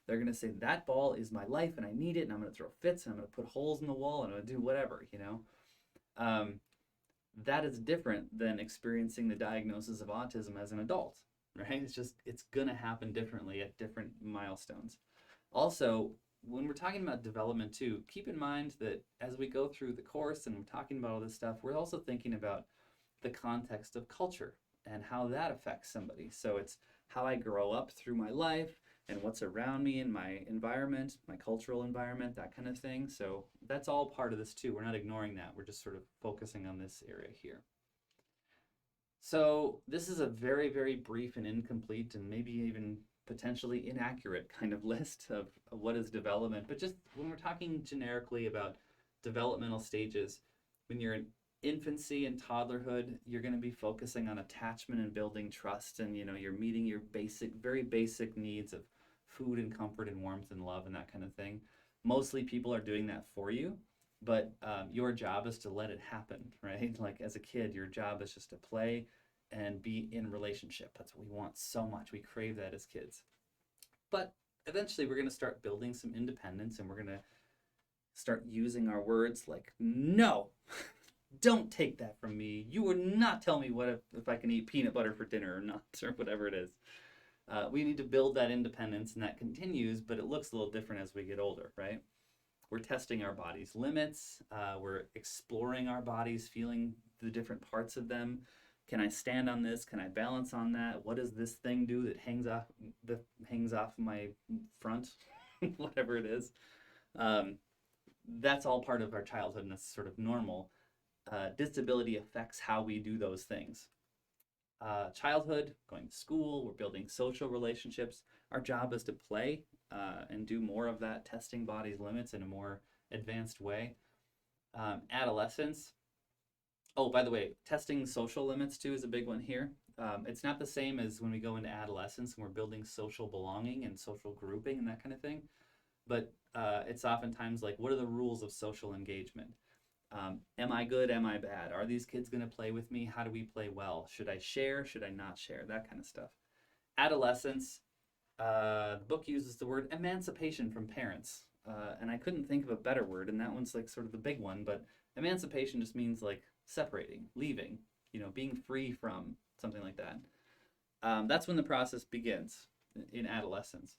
They're going to say, that ball is my life and I need it and I'm going to throw fits and I'm going to put holes in the wall and I'm going to do whatever, that is different than experiencing the diagnosis of autism as an adult, right? It's going to happen differently at different milestones. Also, when we're talking about development too, keep in mind that as we go through the course and we're talking about all this stuff, we're also thinking about the context of culture and how that affects somebody. So it's how I grow up through my life and what's around me in my environment, my cultural environment, that kind of thing. So that's all part of this too. We're not ignoring that. We're just sort of focusing on this area here. So this is a very, very brief and incomplete and maybe even potentially inaccurate kind of list of what is development. But just when we're talking generically about developmental stages, when you're in infancy and toddlerhood, you're going to be focusing on attachment and building trust, and you're meeting your very basic needs of food and comfort and warmth and love and that kind of thing. Mostly people are doing that for you, but your job is to let it happen, right? Like as a kid, your job is just to play and be in relationship. That's what we want so much. We crave that as kids. But eventually we're going to start building some independence and we're going to start using our words like, no, don't take that from me. You would not tell me what if I can eat peanut butter for dinner or not, or whatever it is. We need to build that independence, and that continues, but it looks a little different as we get older, right? We're testing our body's limits. We're exploring our bodies, feeling the different parts of them. Can I stand on this? Can I balance on that? What does this thing do that hangs off my front? Whatever it is. That's all part of our childhood, and that's sort of normal. Disability affects how we do those things. Childhood, going to school, we're building social relationships. Our job is to play and do more of that, testing body's limits in a more advanced way. Adolescence. Oh, by the way, testing social limits too is a big one here. It's not the same as when we go into adolescence and we're building social belonging and social grouping and that kind of thing. But it's oftentimes like, what are the rules of social engagement? Am I good? Am I bad? Are these kids going to play with me? How do we play well? Should I share? Should I not share? That kind of stuff. Adolescence, the book uses the word emancipation from parents. And I couldn't think of a better word, and that one's like sort of the big one, but emancipation just means like separating, leaving, being free from, something like that. That's when the process begins in adolescence.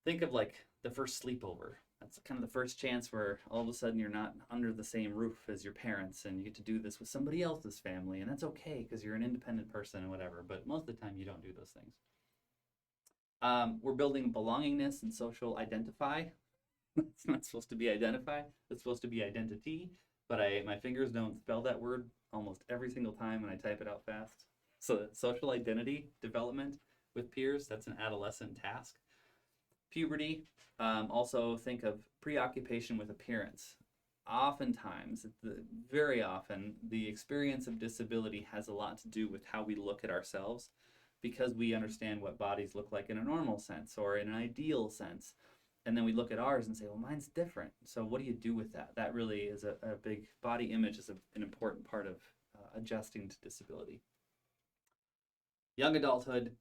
Think of like the first sleepover. That's kind of the first chance where all of a sudden you're not under the same roof as your parents and you get to do this with somebody else's family, and that's okay because you're an independent person and whatever, but most of the time you don't do those things. We're building belongingness and social identify. It's not supposed to be identify, it's supposed to be identity, but my fingers don't spell that word almost every single time when I type it out fast. So social identity development with peers, that's an adolescent task. Puberty, also think of preoccupation with appearance. Oftentimes, very often, the experience of disability has a lot to do with how we look at ourselves, because we understand what bodies look like in a normal sense or in an ideal sense. And then we look at ours and say, well, mine's different. So what do you do with that? That really is a big, body image is an important part of adjusting to disability. Young adulthood,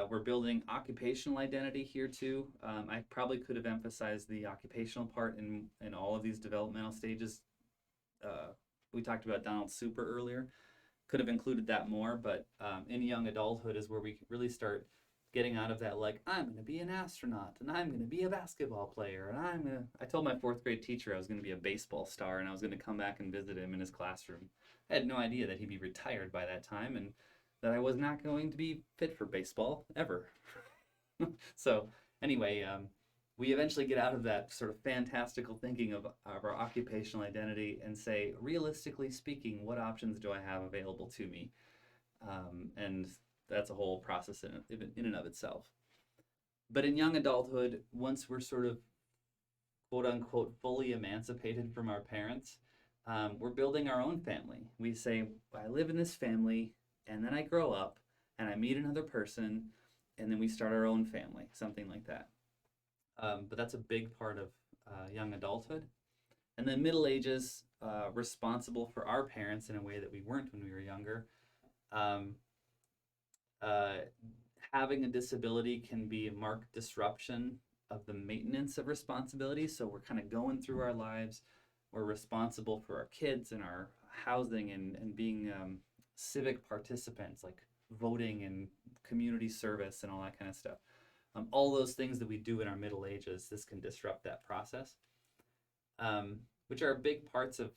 we're building occupational identity here too. I probably could have emphasized the occupational part in all of these developmental stages. We talked about Donald Super earlier. Could have included that more, but in young adulthood is where we really start getting out of that, like, I'm going to be an astronaut and I'm going to be a basketball player and I told my fourth grade teacher I was going to be a baseball star and I was going to come back and visit him in his classroom. I had no idea that he'd be retired by that time and that I was not going to be fit for baseball ever. So anyway, we eventually get out of that sort of fantastical thinking of our occupational identity and say, realistically speaking, what options do I have available to me? And that's a whole process in and of itself. But in young adulthood, once we're sort of quote unquote fully emancipated from our parents, we're building our own family. We say, I live in this family, and then I grow up and I meet another person, and then we start our own family, something like that. But that's a big part of young adulthood. And then middle ages, responsible for our parents in a way that we weren't when we were younger. Um, uh, Having a disability can be a marked disruption of the maintenance of responsibility. So we're kind of going through our lives. We're responsible for our kids and our housing and being civic participants, like voting and community service and all that kind of stuff. All those things that we do in our middle ages, this can disrupt that process, which are big parts of,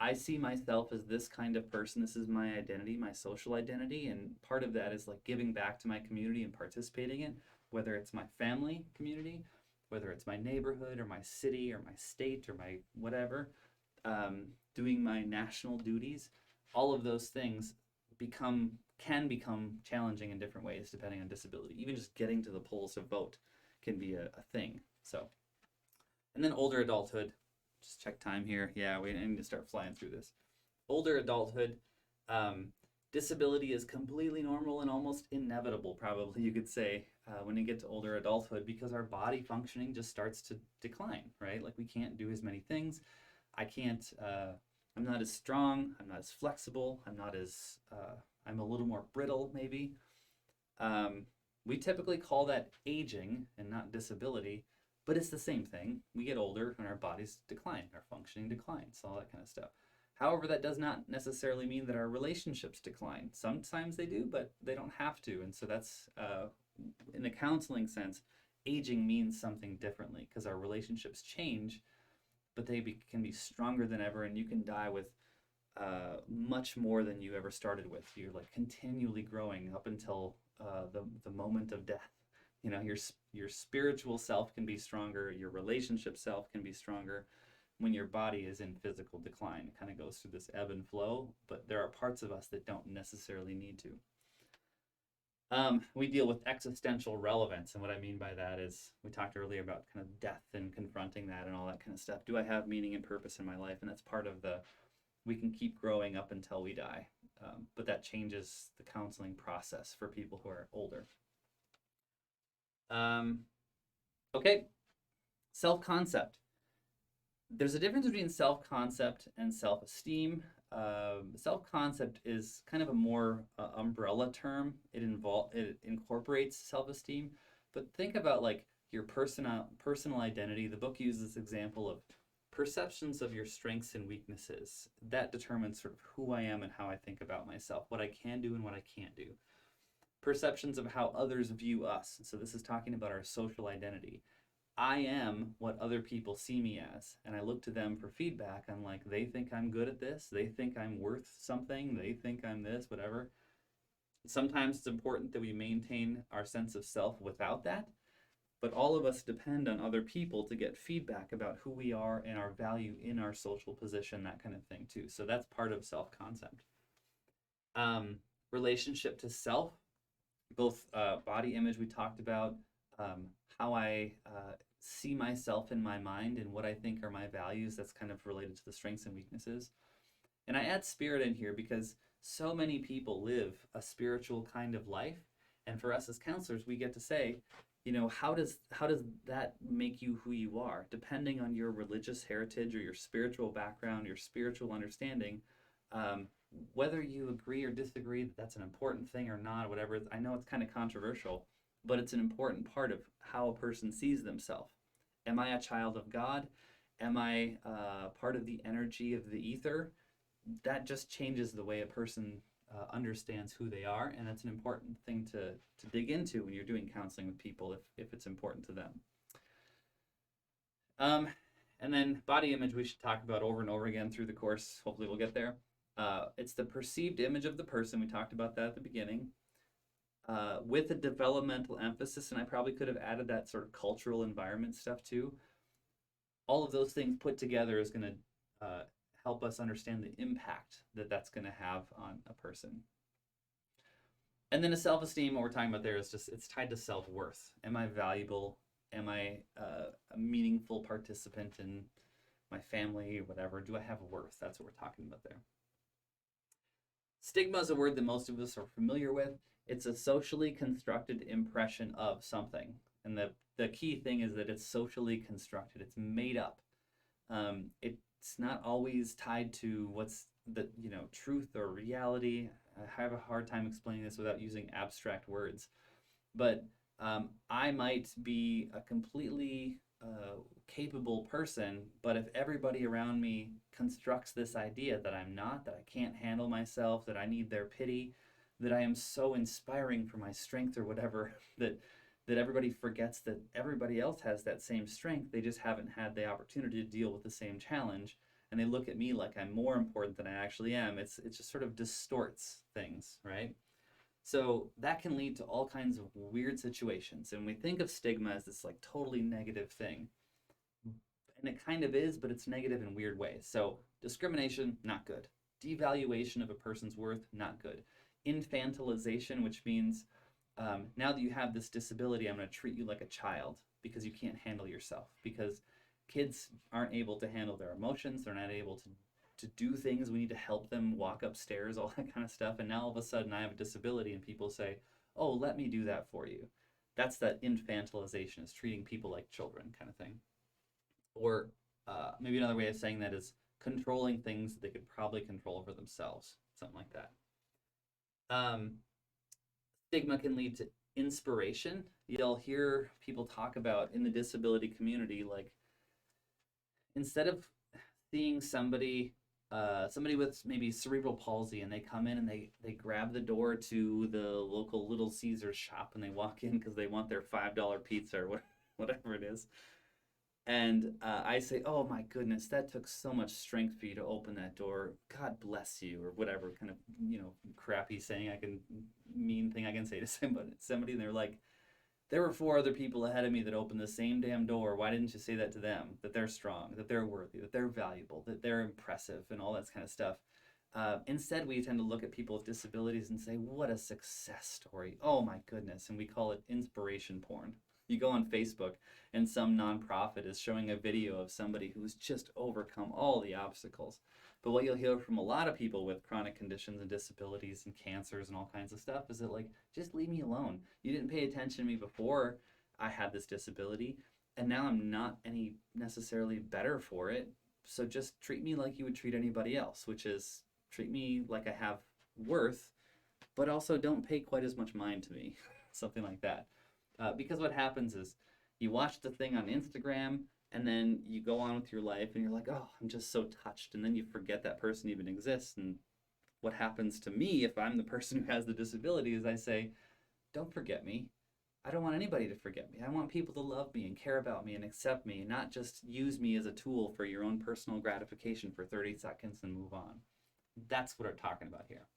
I see myself as this kind of person. This is my identity, my social identity. And part of that is like giving back to my community and participating in, whether it's my family community, whether it's my neighborhood or my city or my state or my whatever, doing my national duties. All of those things can become challenging in different ways depending on disability. Even just getting to the polls to vote can be a thing. So, and then older adulthood. Just check time here. Yeah, we need to start flying through this. Older adulthood, disability is completely normal and almost inevitable, probably you could say, when you get to older adulthood, because our body functioning just starts to decline, right? Like we can't do as many things. I'm not as strong. I'm not as flexible. I'm a little more brittle, maybe. We typically call that aging and not disability. But it's the same thing. We get older and our bodies decline, our functioning declines, all that kind of stuff. However, that does not necessarily mean that our relationships decline. Sometimes they do, but they don't have to. And so that's, in the counseling sense, aging means something differently because our relationships change, but can be stronger than ever, and you can die with much more than you ever started with. You're like continually growing up until the moment of death. Your spiritual self can be stronger, your relationship self can be stronger when your body is in physical decline. It kind of goes through this ebb and flow, but there are parts of us that don't necessarily need to. We deal with existential relevance, and what I mean by that is we talked earlier about kind of death and confronting that and all that kind of stuff. Do I have meaning and purpose in my life? And that's part of we can keep growing up until we die, but that changes the counseling process for people who are older. Okay, self-concept. There's a difference between self-concept and self-esteem. Self-concept is kind of a more umbrella term. It incorporates self-esteem, but think about like your personal identity. The book uses this example of perceptions of your strengths and weaknesses. That determines sort of who I am and how I think about myself, what I can do and what I can't do. Perceptions of how others view us. So this is talking about our social identity. I am what other people see me as, and I look to them for feedback on like, they think I'm good at this, they think I'm worth something, they think I'm this, whatever. Sometimes it's important that we maintain our sense of self without that, but all of us depend on other people to get feedback about who we are and our value in our social position, that kind of thing too. So that's part of self-concept. Relationship to self, both body image we talked about, how I see myself in my mind and what I think are my values. That's kind of related to the strengths and weaknesses. And I add spirit in here because so many people live a spiritual kind of life. And for us as counselors, we get to say, how does that make you who you are? Depending on your religious heritage or your spiritual background, your spiritual understanding, whether you agree or disagree that that's an important thing or not, whatever, I know it's kind of controversial, but it's an important part of how a person sees themselves. Am I a child of God? Am I part of the energy of the ether? That just changes the way a person understands who they are, and that's an important thing to dig into when you're doing counseling with people if it's important to them. And then body image we should talk about over and over again through the course. Hopefully we'll get there. It's the perceived image of the person. We talked about that at the beginning. With a developmental emphasis, and I probably could have added that sort of cultural environment stuff too. All of those things put together is going to help us understand the impact that that's going to have on a person. And then a self-esteem, what we're talking about there is just, it's tied to self-worth. Am I valuable? Am I a meaningful participant in my family or whatever? Do I have worth? That's what we're talking about there. Stigma is a word that most of us are familiar with. It's a socially constructed impression of something. And the key thing is that it's socially constructed. It's made up. It's not always tied to what's the truth or reality. I have a hard time explaining this without using abstract words. But I might be a completely capable person, but if everybody around me constructs this idea that I'm not, that I can't handle myself, that I need their pity, that I am so inspiring for my strength or whatever, that everybody forgets that everybody else has that same strength. They just haven't had the opportunity to deal with the same challenge, and they look at me like I'm more important than I actually am. It just sort of distorts things, right? So that can lead to all kinds of weird situations. And we think of stigma as this like totally negative thing. And it kind of is, but it's negative in weird ways. So discrimination, not good. Devaluation of a person's worth, not good. Infantilization, which means now that you have this disability, I'm going to treat you like a child because you can't handle yourself. Because kids aren't able to handle their emotions. They're not able to do things. We need to help them walk upstairs, all that kind of stuff. And now all of a sudden I have a disability and people say, oh, let me do that for you. That's that infantilization, is treating people like children kind of thing. Or maybe another way of saying that is controlling things that they could probably control over themselves, something like that. Stigma can lead to inspiration. You'll hear people talk about in the disability community, like instead of seeing somebody with maybe cerebral palsy and they come in and they grab the door to the local Little Caesars shop and they walk in because they want their $5 pizza or whatever it is. And I say, oh my goodness, that took so much strength for you to open that door. God bless you, or whatever kind of, crappy mean thing I can say to somebody. And they're like, there were 4 other people ahead of me that opened the same damn door. Why didn't you say that to them? That they're strong, that they're worthy, that they're valuable, that they're impressive, and all that kind of stuff. Instead, we tend to look at people with disabilities and say, what a success story. Oh my goodness. And we call it inspiration porn. You go on Facebook and some nonprofit is showing a video of somebody who's just overcome all the obstacles. But what you'll hear from a lot of people with chronic conditions and disabilities and cancers and all kinds of stuff is that, like, just leave me alone. You didn't pay attention to me before I had this disability, and now I'm not any necessarily better for it. So just treat me like you would treat anybody else, which is treat me like I have worth, but also don't pay quite as much mind to me, something like that. Because what happens is you watch the thing on Instagram and then you go on with your life and you're like, oh, I'm just so touched. And then you forget that person even exists. And what happens to me if I'm the person who has the disability is I say, don't forget me. I don't want anybody to forget me. I want people to love me and care about me and accept me, and not just use me as a tool for your own personal gratification for 30 seconds and move on. That's what we're talking about here.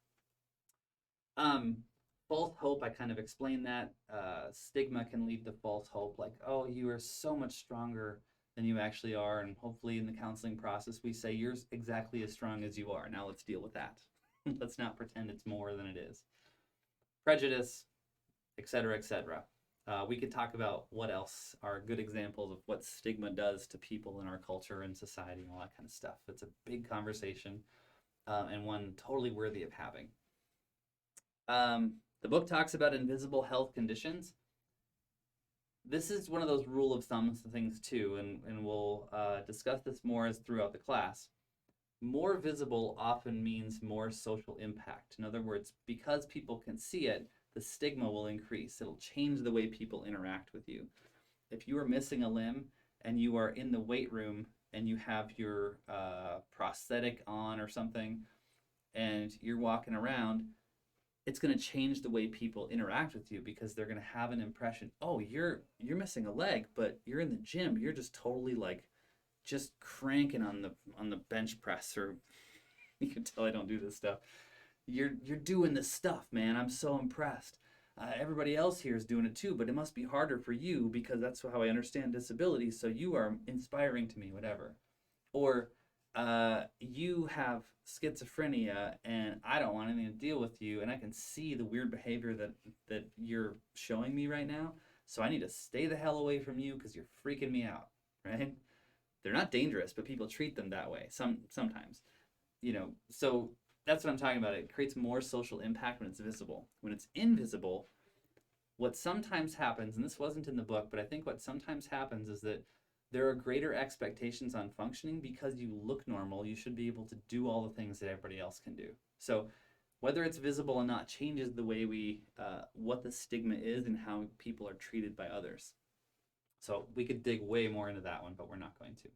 False hope, I kind of explained that. Stigma can lead to false hope, like, oh, you are so much stronger than you actually are, and hopefully in the counseling process we say you're exactly as strong as you are. Now let's deal with that. Let's not pretend it's more than it is. Prejudice, etc., etc. We could talk about what else are good examples of what stigma does to people in our culture and society and all that kind of stuff. It's a big conversation, and one totally worthy of having. The book talks about invisible health conditions. This is one of those rule of thumb things too, and we'll discuss this more as throughout the class. More visible often means more social impact. In other words, because people can see it, the stigma will increase. It'll change the way people interact with you. If you are missing a limb and you are in the weight room and you have your prosthetic on or something, and you're walking around, it's going to change the way people interact with you because they're going to have an impression, oh, you're missing a leg, but you're in the gym, you're just totally like just cranking on the bench press, or you can tell I don't do this stuff. You're doing this stuff, man. I'm so impressed. Everybody else here is doing it too, but it must be harder for you because that's how I understand disability. So you are inspiring to me, whatever. Or you have schizophrenia and I don't want anything to deal with you, and I can see the weird behavior that you're showing me right now. So I need to stay the hell away from you because you're freaking me out, right? They're not dangerous, but people treat them that way sometimes. So that's what I'm talking about. It creates more social impact when it's visible. When it's invisible, what sometimes happens, and this wasn't in the book, but I think what sometimes happens is that there are greater expectations on functioning. Because you look normal, you should be able to do all the things that everybody else can do. So whether it's visible or not changes the way what the stigma is and how people are treated by others. So we could dig way more into that one, but we're not going to.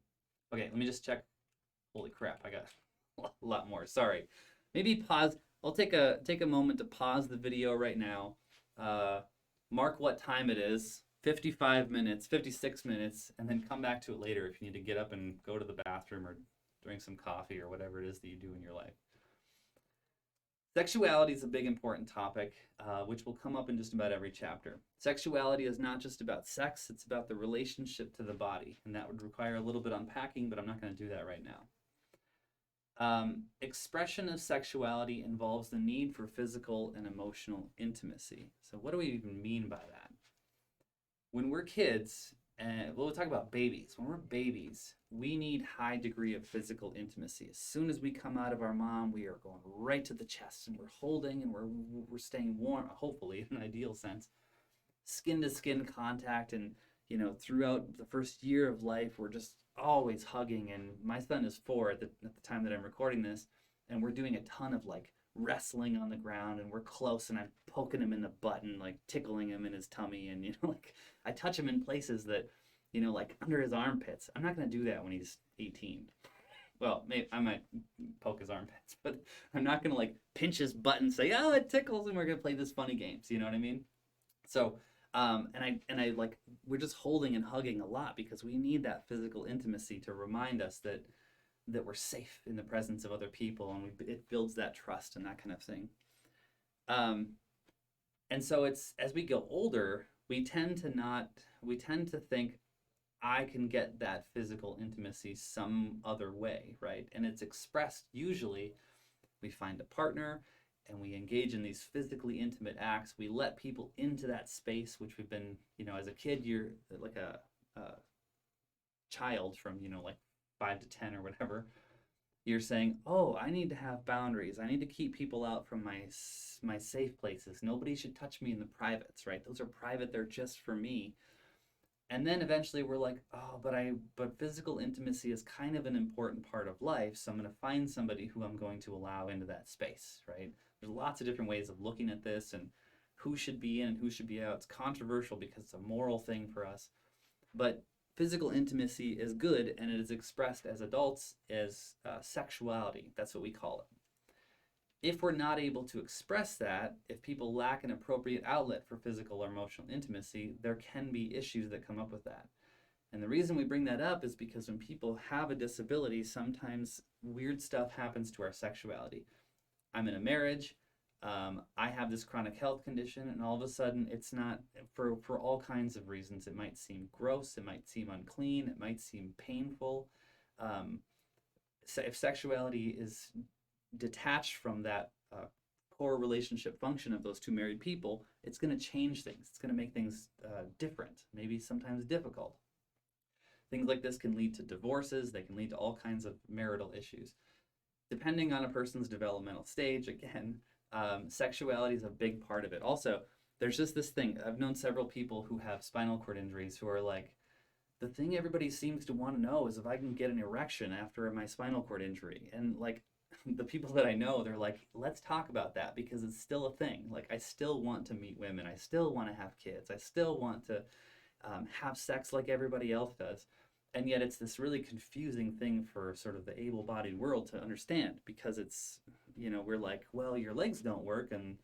Okay, let me just check. Holy crap, I got a lot more. Sorry. Maybe pause. I'll take a moment to pause the video right now. Mark what time it is. 55 minutes, 56 minutes, and then come back to it later if you need to get up and go to the bathroom or drink some coffee or whatever it is that you do in your life. Sexuality is a big important topic, which will come up in just about every chapter. Sexuality is not just about sex, it's about the relationship to the body, and that would require a little bit unpacking, but I'm not going to do that right now. Expression of sexuality involves the need for physical and emotional intimacy. So what do we even mean by that? When we're kids, and we'll talk about babies. When we're babies, we need high degree of physical intimacy. As soon as we come out of our mom, we are going right to the chest, and we're holding, and we're staying warm, hopefully, in an ideal sense. Skin to skin contact, and throughout the first year of life, we're just always hugging. And my son is 4 at the time that I'm recording this, and we're doing a ton of like wrestling on the ground, and we're close, and I'm poking him in the butt and like tickling him in his tummy, and like I touch him in places that like under his armpits. I'm not going to do that when he's 18. Well, maybe I might poke his armpits, but I'm not going to like pinch his butt and say, oh, it tickles, and we're going to play this funny games. You know what I mean? So and I like, we're just holding and hugging a lot because we need that physical intimacy to remind us that we're safe in the presence of other people, and it builds that trust and that kind of thing. And so it's, as we go older, we tend to think, I can get that physical intimacy some other way, right? And it's expressed, usually we find a partner and we engage in these physically intimate acts. We let people into that space, which we've been, as a kid, you're like a child from, like 5 to 10 or whatever. You're saying, oh, I need to have boundaries. I need to keep people out from my safe places. Nobody should touch me in the privates, right? Those are private. They're just for me. And then eventually we're like, oh, but physical intimacy is kind of an important part of life. So I'm going to find somebody who I'm going to allow into that space, right? There's lots of different ways of looking at this and who should be in and who should be out. It's controversial because it's a moral thing for us. But physical intimacy is good, and it is expressed as adults as sexuality. That's what we call it. If we're not able to express that, if people lack an appropriate outlet for physical or emotional intimacy, there can be issues that come up with that. And the reason we bring that up is because when people have a disability, sometimes weird stuff happens to our sexuality. I'm in a marriage, I have this chronic health condition, and all of a sudden it's not, for all kinds of reasons. It might seem gross, it might seem unclean, it might seem painful. If sexuality is detached from that core relationship function of those two married people, it's going to change things. It's going to make things different, maybe sometimes difficult. Things like this can lead to divorces. They can lead to all kinds of marital issues. Depending on a person's developmental stage, again, sexuality is a big part of it. Also, there's just this thing. I've known several people who have spinal cord injuries who are like, the thing everybody seems to want to know is if I can get an erection after my spinal cord injury. And like, the people that I know, they're like, let's talk about that because it's still a thing. Like, I still want to meet women. I still want to have kids. I still want to have sex like everybody else does. And yet it's this really confusing thing for sort of the able-bodied world to understand because it's, we're like, well, your legs don't work and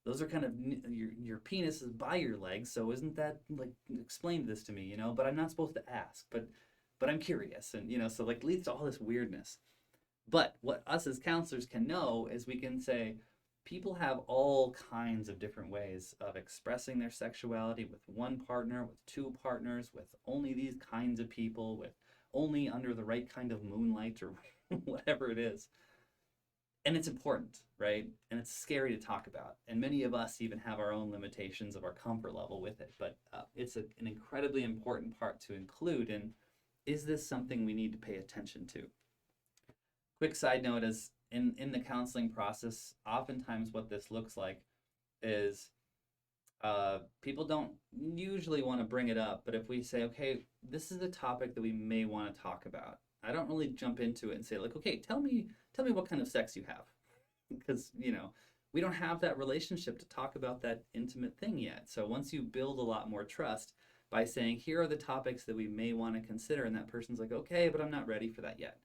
those are kind of your penis is by your legs, so isn't that like explain this to me, but I'm not supposed to ask, but I'm curious, and so like leads to all this weirdness. But what us as counselors can know is we can say people have all kinds of different ways of expressing their sexuality with one partner, with two partners, with only these kinds of people, with only under the right kind of moonlight or whatever it is. And it's important, right? And it's scary to talk about. And many of us even have our own limitations of our comfort level with it. But it's an incredibly important part to include. And is this something we need to pay attention to? Quick side note is in the counseling process, oftentimes what this looks like is people don't usually want to bring it up. But if we say, okay, this is a topic that we may want to talk about, I don't really jump into it and say like, okay, tell me what kind of sex you have, because we don't have that relationship to talk about that intimate thing yet. So once you build a lot more trust by saying, here are the topics that we may want to consider, and that person's like, okay, but I'm not ready for that yet.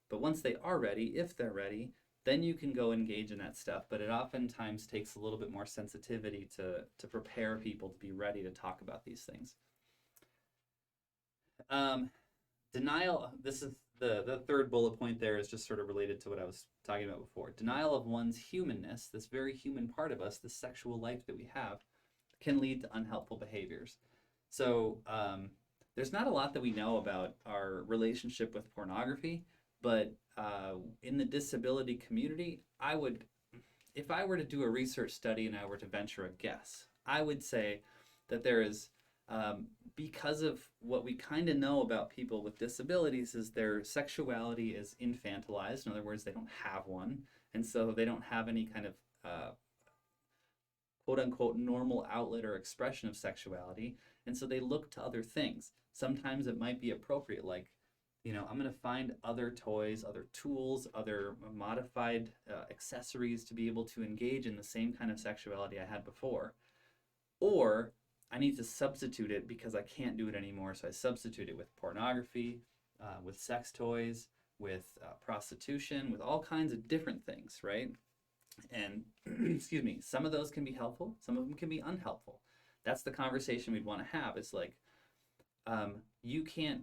But once they are ready, if they're ready, then you can go engage in that stuff. But it oftentimes takes a little bit more sensitivity to prepare people to be ready to talk about these things. Denial, this is the third bullet point there, is just sort of related to what I was talking about before. Denial of one's humanness, this very human part of us, this sexual life that we have, can lead to unhelpful behaviors. So there's not a lot that we know about our relationship with pornography, but in the disability community, if I were to do a research study and I were to venture a guess, I would say that there is, because of what we kind of know about people with disabilities, is their sexuality is infantilized. In other words, they don't have one, and so they don't have any kind of quote unquote normal outlet or expression of sexuality, and so they look to other things. Sometimes it might be appropriate, like, I'm going to find other toys, other tools, other modified accessories to be able to engage in the same kind of sexuality I had before. Or I need to substitute it because I can't do it anymore. So I substitute it with pornography, with sex toys, with prostitution, with all kinds of different things, right? And excuse me, some of those can be helpful, some of them can be unhelpful. That's the conversation we'd want to have. It's like, you can't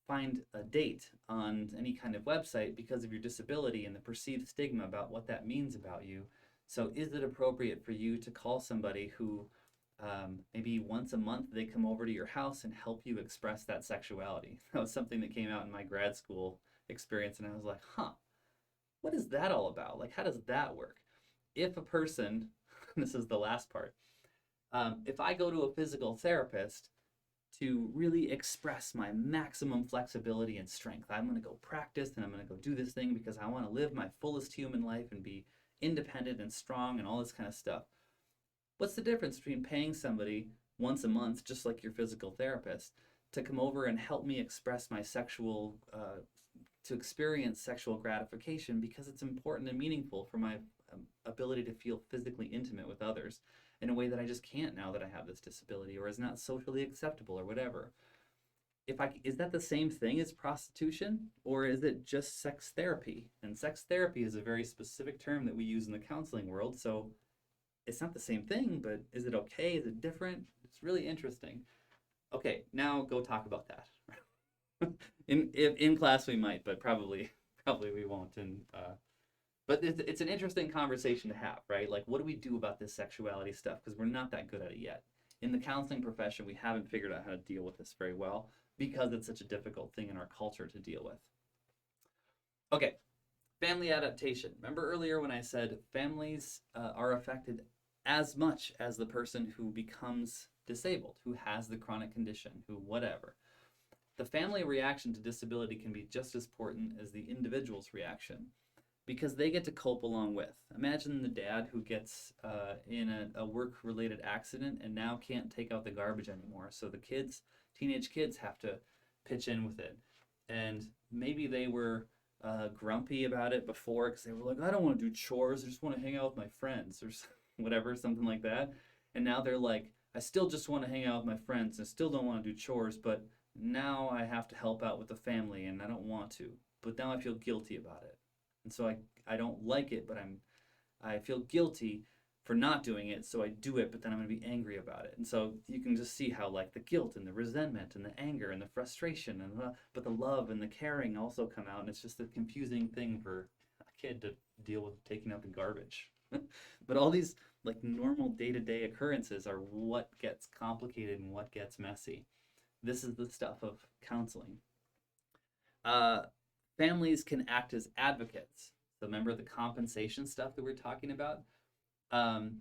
find a date on any kind of website because of your disability and the perceived stigma about what that means about you. So is it appropriate for you to call somebody who maybe once a month they come over to your house and help you express that sexuality? That was something that came out in my grad school experience, and I was like, what is that all about? Like, how does that work? If a person, this is the last part, if I go to a physical therapist to really express my maximum flexibility and strength, I'm going to go practice and I'm going to go do this thing because I want to live my fullest human life and be independent and strong and all this kind of stuff. What's the difference between paying somebody once a month, just like your physical therapist, to come over and help me express my sexual, to experience sexual gratification because it's important and meaningful for my ability to feel physically intimate with others in a way that I just can't now that I have this disability, or is not socially acceptable, or whatever. Is that the same thing as prostitution, or is it just sex therapy? And sex therapy is a very specific term that we use in the counseling world, so it's not the same thing, but is it okay? Is it different? It's really interesting. Okay, now go talk about that. in class we might, but probably we won't. And but it's an interesting conversation to have, right? Like, what do we do about this sexuality stuff? Because we're not that good at it yet. In the counseling profession, we haven't figured out how to deal with this very well because it's such a difficult thing in our culture to deal with. Okay, family adaptation. Remember earlier when I said families are affected as much as the person who becomes disabled, who has the chronic condition, who whatever. The family reaction to disability can be just as important as the individual's reaction, because they get to cope along with. Imagine the dad who gets in a work-related accident and now can't take out the garbage anymore. So the teenage kids have to pitch in with it. And maybe they were grumpy about it before because they were like, I don't want to do chores, I just want to hang out with my friends, or whatever, something like that. And now they're like, I still just want to hang out with my friends, I still don't want to do chores, but now I have to help out with the family and I don't want to. But now I feel guilty about it. And so I don't like it, but I feel guilty, for not doing it, so I do it, but then I'm going to be angry about it. And so you can just see how like the guilt and the resentment and the anger and the frustration and but the love and the caring also come out, and it's just a confusing thing for a kid to deal with taking out the garbage. But all these like normal day-to-day occurrences are what gets complicated and what gets messy. This is the stuff of counseling. Uh, Families can act as advocates. So remember the compensation stuff that we're talking about? Um,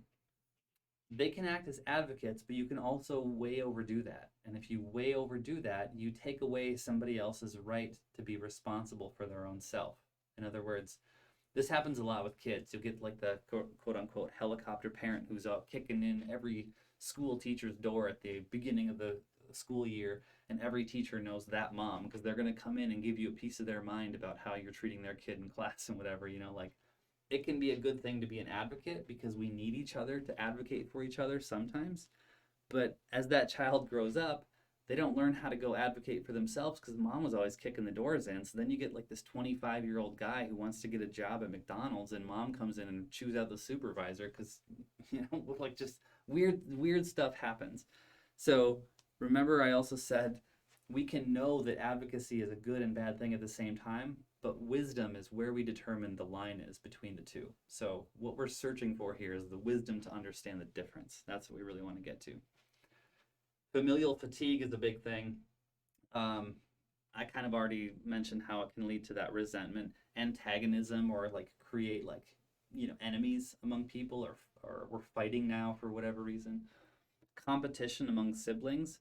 they can act as advocates, but you can also way overdo that. And if you way overdo that, you take away somebody else's right to be responsible for their own self. In other words, this happens a lot with kids. You'll get like the quote unquote helicopter parent who's out kicking in every school teacher's door at the beginning of the school year, and every teacher knows that mom because they're going to come in and give you a piece of their mind about how you're treating their kid in class and whatever, like it can be a good thing to be an advocate because we need each other to advocate for each other sometimes. But as that child grows up, they don't learn how to go advocate for themselves because mom was always kicking the doors in. So then you get like this 25-year-old guy who wants to get a job at McDonald's, and mom comes in and chews out the supervisor because, like just weird stuff happens. So remember, I also said we can know that advocacy is a good and bad thing at the same time, but wisdom is where we determine the line is between the two. So what we're searching for here is the wisdom to understand the difference. That's what we really want to get to. Familial fatigue is a big thing. I kind of already mentioned how it can lead to that resentment, antagonism, or like create like, enemies among people, or we're fighting now for whatever reason. Competition among siblings.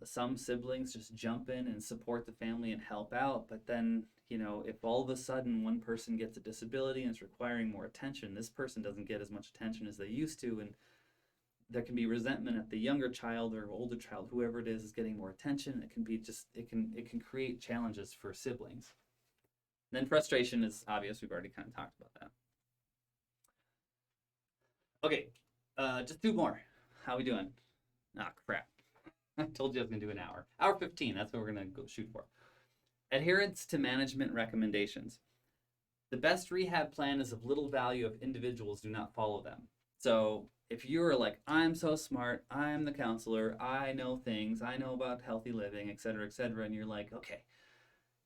Some siblings just jump in and support the family and help out, but then, if all of a sudden one person gets a disability and is requiring more attention, this person doesn't get as much attention as they used to, and there can be resentment at the younger child or older child, whoever it is getting more attention. It can be just, it can create challenges for siblings. And then frustration is obvious. We've already kind of talked about that. Okay, just two more. How we doing? Ah, crap. I told you I was going to do an hour. Hour 15, that's what we're going to go shoot for. Adherence to management recommendations. The best rehab plan is of little value if individuals do not follow them. So if you're like, I'm so smart, I'm the counselor, I know things, I know about healthy living, et cetera, and you're like, okay,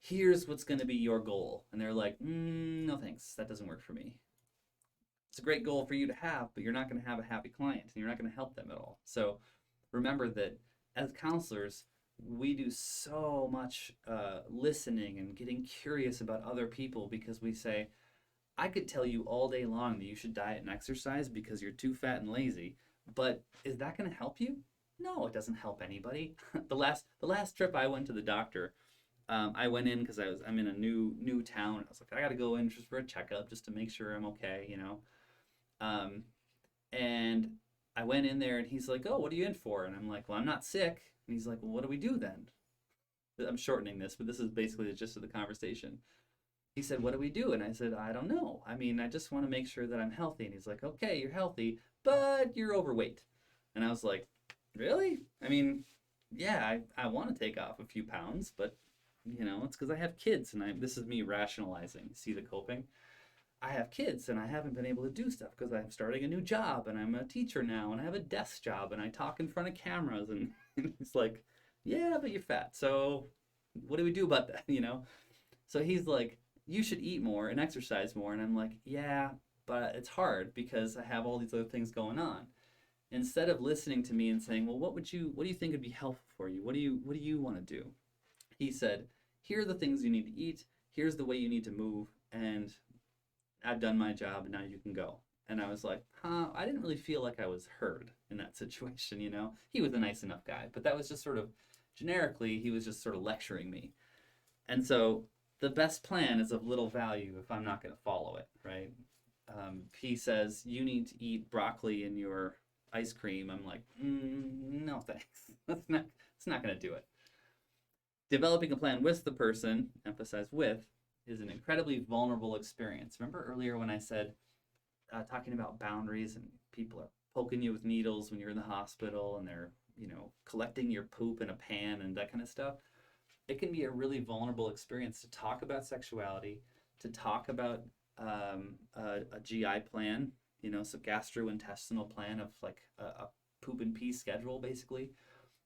here's what's going to be your goal. And they're like, no thanks, that doesn't work for me. It's a great goal for you to have, but you're not going to have a happy client, and you're not going to help them at all. So remember that as counselors, we do so much listening and getting curious about other people, because we say, I could tell you all day long that you should diet and exercise because you're too fat and lazy, but is that going to help you? No, it doesn't help anybody. The last trip I went to the doctor, I went in because I'm in a new town. I was like, I got to go in just for a checkup just to make sure I'm okay, And I went in there and he's like, oh, what are you in for? And I'm like, well, I'm not sick. And he's like, well, what do we do then? I'm shortening this, but this is basically the gist of the conversation. He said, what do we do? And I said, I don't know. I mean, I just want to make sure that I'm healthy. And he's like, okay, you're healthy, but you're overweight. And I was like, really? I mean, yeah, I want to take off a few pounds, but it's because I have kids, and this is me rationalizing. See the coping? I have kids, and I haven't been able to do stuff because I'm starting a new job, and I'm a teacher now, and I have a desk job, and I talk in front of cameras. And he's like, yeah, but you're fat. So what do we do about that? So he's like, you should eat more and exercise more. And I'm like, yeah, but it's hard because I have all these other things going on. Instead of listening to me and saying, well, what do you think would be helpful for you? What do you want to do? He said, here are the things you need to eat. Here's the way you need to move. And I've done my job, and now you can go. And I was like, I didn't really feel like I was heard in that situation, He was a nice enough guy, but that was just sort of generically, he was just sort of lecturing me. And so the best plan is of little value if I'm not going to follow it, right? He says, you need to eat broccoli in your ice cream. I'm like, no thanks. It's not going to do it. Developing a plan with the person, emphasize with, is an incredibly vulnerable experience. Remember earlier when I said, talking about boundaries, and people are poking you with needles when you're in the hospital, and they're, collecting your poop in a pan and that kind of stuff? It can be a really vulnerable experience to talk about sexuality, to talk about a GI plan, so gastrointestinal plan of like a poop and pee schedule, basically.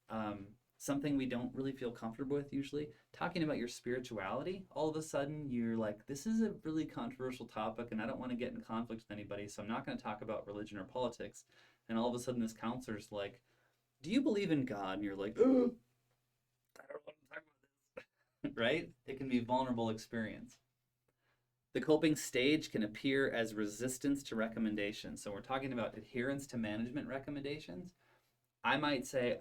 Um, Something we don't really feel comfortable with usually. Talking about your spirituality, all of a sudden you're like, this is a really controversial topic and I don't want to get in conflict with anybody, so I'm not going to talk about religion or politics. And all of a sudden this counselor's like, do you believe in God? And you're like, oh, I don't want to talk about this. Right? It can be a vulnerable experience. The coping stage can appear as resistance to recommendations. So we're talking about adherence to management recommendations. I might say,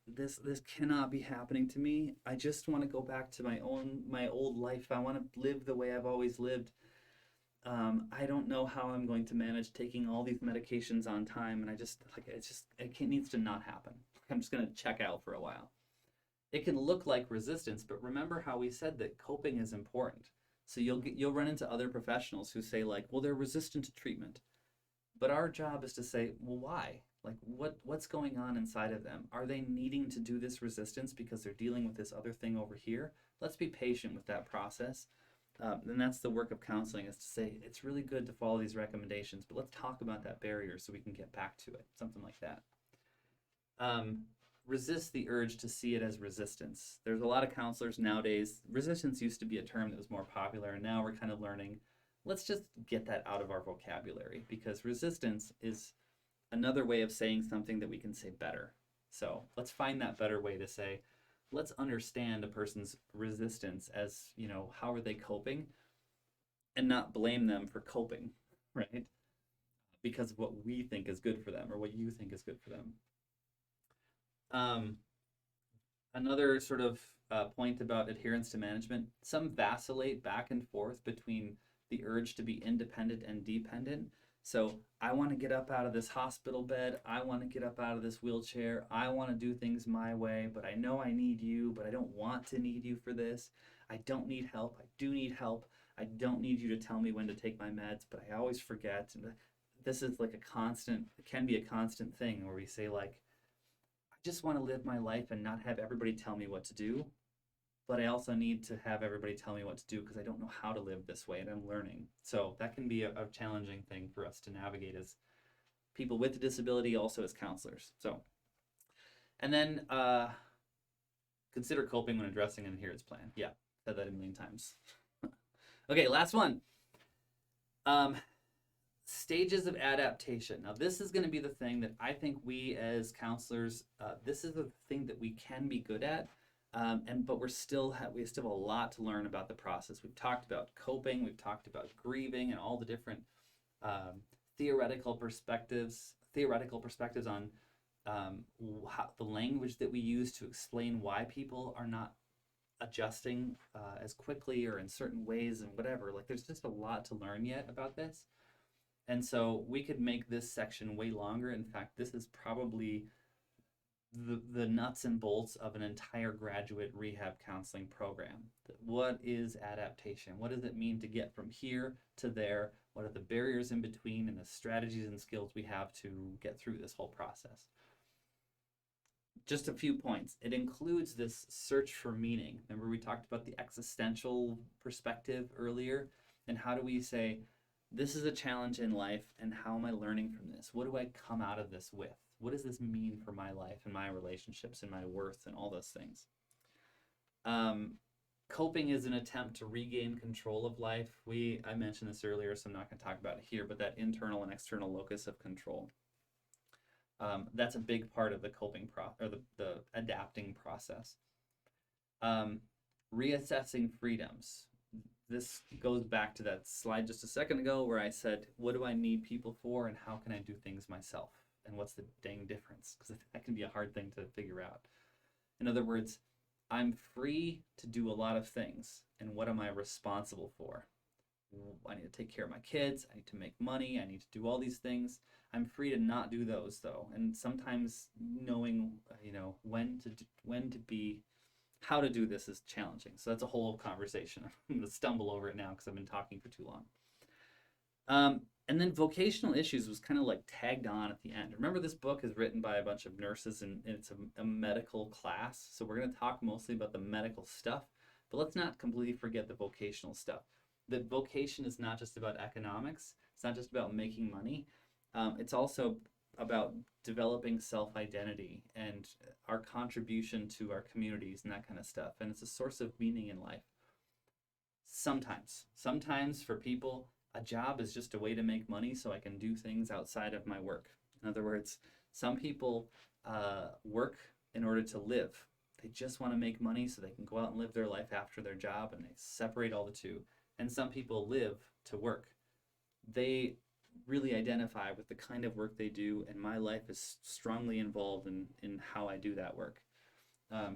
this cannot be happening to me. I just want to go back to my old life. I want to live the way I've always lived. I don't know how I'm going to manage taking all these medications on time, and it needs to not happen. I'm just going to check out for a while. It can look like resistance, but remember how we said that coping is important. So you'll run into other professionals who say like, well, they're resistant to treatment. But our job is to say, well, why? Like what's going on inside of them? Are they needing to do this resistance because they're dealing with this other thing over here? Let's be patient with that process. And that's the work of counseling, is to say it's really good to follow these recommendations, but let's talk about that barrier so we can get back to it, something like that. Resist the urge to see it as resistance. There's a lot of counselors nowadays. Resistance used to be a term that was more popular, and now we're kind of learning, let's just get that out of our vocabulary, because resistance is another way of saying something that we can say better. So let's find that better way to say, let's understand a person's resistance as, how are they coping, and not blame them for coping, right? Because of what we think is good for them or what you think is good for them. Another sort of point about adherence to management, some vacillate back and forth between the urge to be independent and dependent. So I want to get up out of this hospital bed. I want to get up out of this wheelchair. I want to do things my way, but I know I need you, but I don't want to need you for this. I don't need help. I do need help. I don't need you to tell me when to take my meds, but I always forget. And this is like it can be a constant thing where we say like, I just want to live my life and not have everybody tell me what to do. But I also need to have everybody tell me what to do because I don't know how to live this way and I'm learning. So that can be a challenging thing for us to navigate as people with a disability, also as counselors. So, and then consider coping when addressing an adherence plan. Yeah, said that a million times. Okay, last one. Stages of adaptation. Now, this is going to be the thing that I think we as counselors, this is the thing that we can be good at. But we still have a lot to learn about the process. We've talked about coping, we've talked about grieving, and all the different theoretical perspectives on how the language that we use to explain why people are not adjusting as quickly or in certain ways and whatever. Like, there's just a lot to learn yet about this. And so we could make this section way longer. In fact, this is probably the nuts and bolts of an entire graduate rehab counseling program. What is adaptation? What does it mean to get from here to there? What are the barriers in between and the strategies and skills we have to get through this whole process? Just a few points. It includes this search for meaning. Remember we talked about the existential perspective earlier, and how do we say, this is a challenge in life, and how am I learning from this? What do I come out of this with? What does this mean for my life and my relationships and my worth and all those things? Coping is an attempt to regain control of life. I mentioned this earlier, so I'm not going to talk about it here, but that internal and external locus of control. That's a big part of the coping the adapting process. Reassessing freedoms. This goes back to that slide just a second ago where I said, what do I need people for and how can I do things myself? And what's the dang difference? Because that can be a hard thing to figure out. In other words, I'm free to do a lot of things. And what am I responsible for? I need to take care of my kids. I need to make money. I need to do all these things. I'm free to not do those, though. And sometimes knowing, how to do this is challenging. So that's a whole conversation. I'm going to stumble over it now because I've been talking for too long. And then vocational issues was kind of like tagged on at the end. Remember, this book is written by a bunch of nurses and it's a medical class. So we're going to talk mostly about the medical stuff, but let's not completely forget the vocational stuff. The vocation is not just about economics. It's not just about making money. It's also about developing self-identity and our contribution to our communities and that kind of stuff. And it's a source of meaning in life. Sometimes for people, a job is just a way to make money so I can do things outside of my work. In other words, some people work in order to live. They just want to make money so they can go out and live their life after their job, and they separate all the two. And some people live to work. They really identify with the kind of work they do, and my life is strongly involved in how I do that work.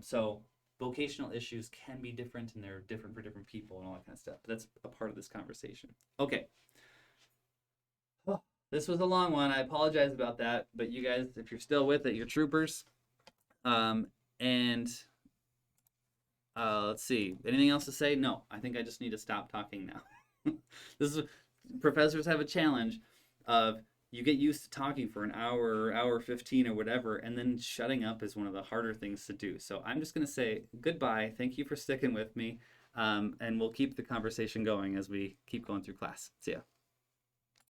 So vocational issues can be different, and they're different for different people and all that kind of stuff. But that's a part of this conversation. Okay. Oh, this was a long one. I apologize about that, but you guys, if you're still with it, you're troopers. And let's see. Anything else to say? No, I think I just need to stop talking now. Professors have a challenge of you get used to talking for an hour or hour 15 or whatever, and then shutting up is one of the harder things to do. So I'm just going to say goodbye. Thank you for sticking with me, and we'll keep the conversation going as we keep going through class. See ya.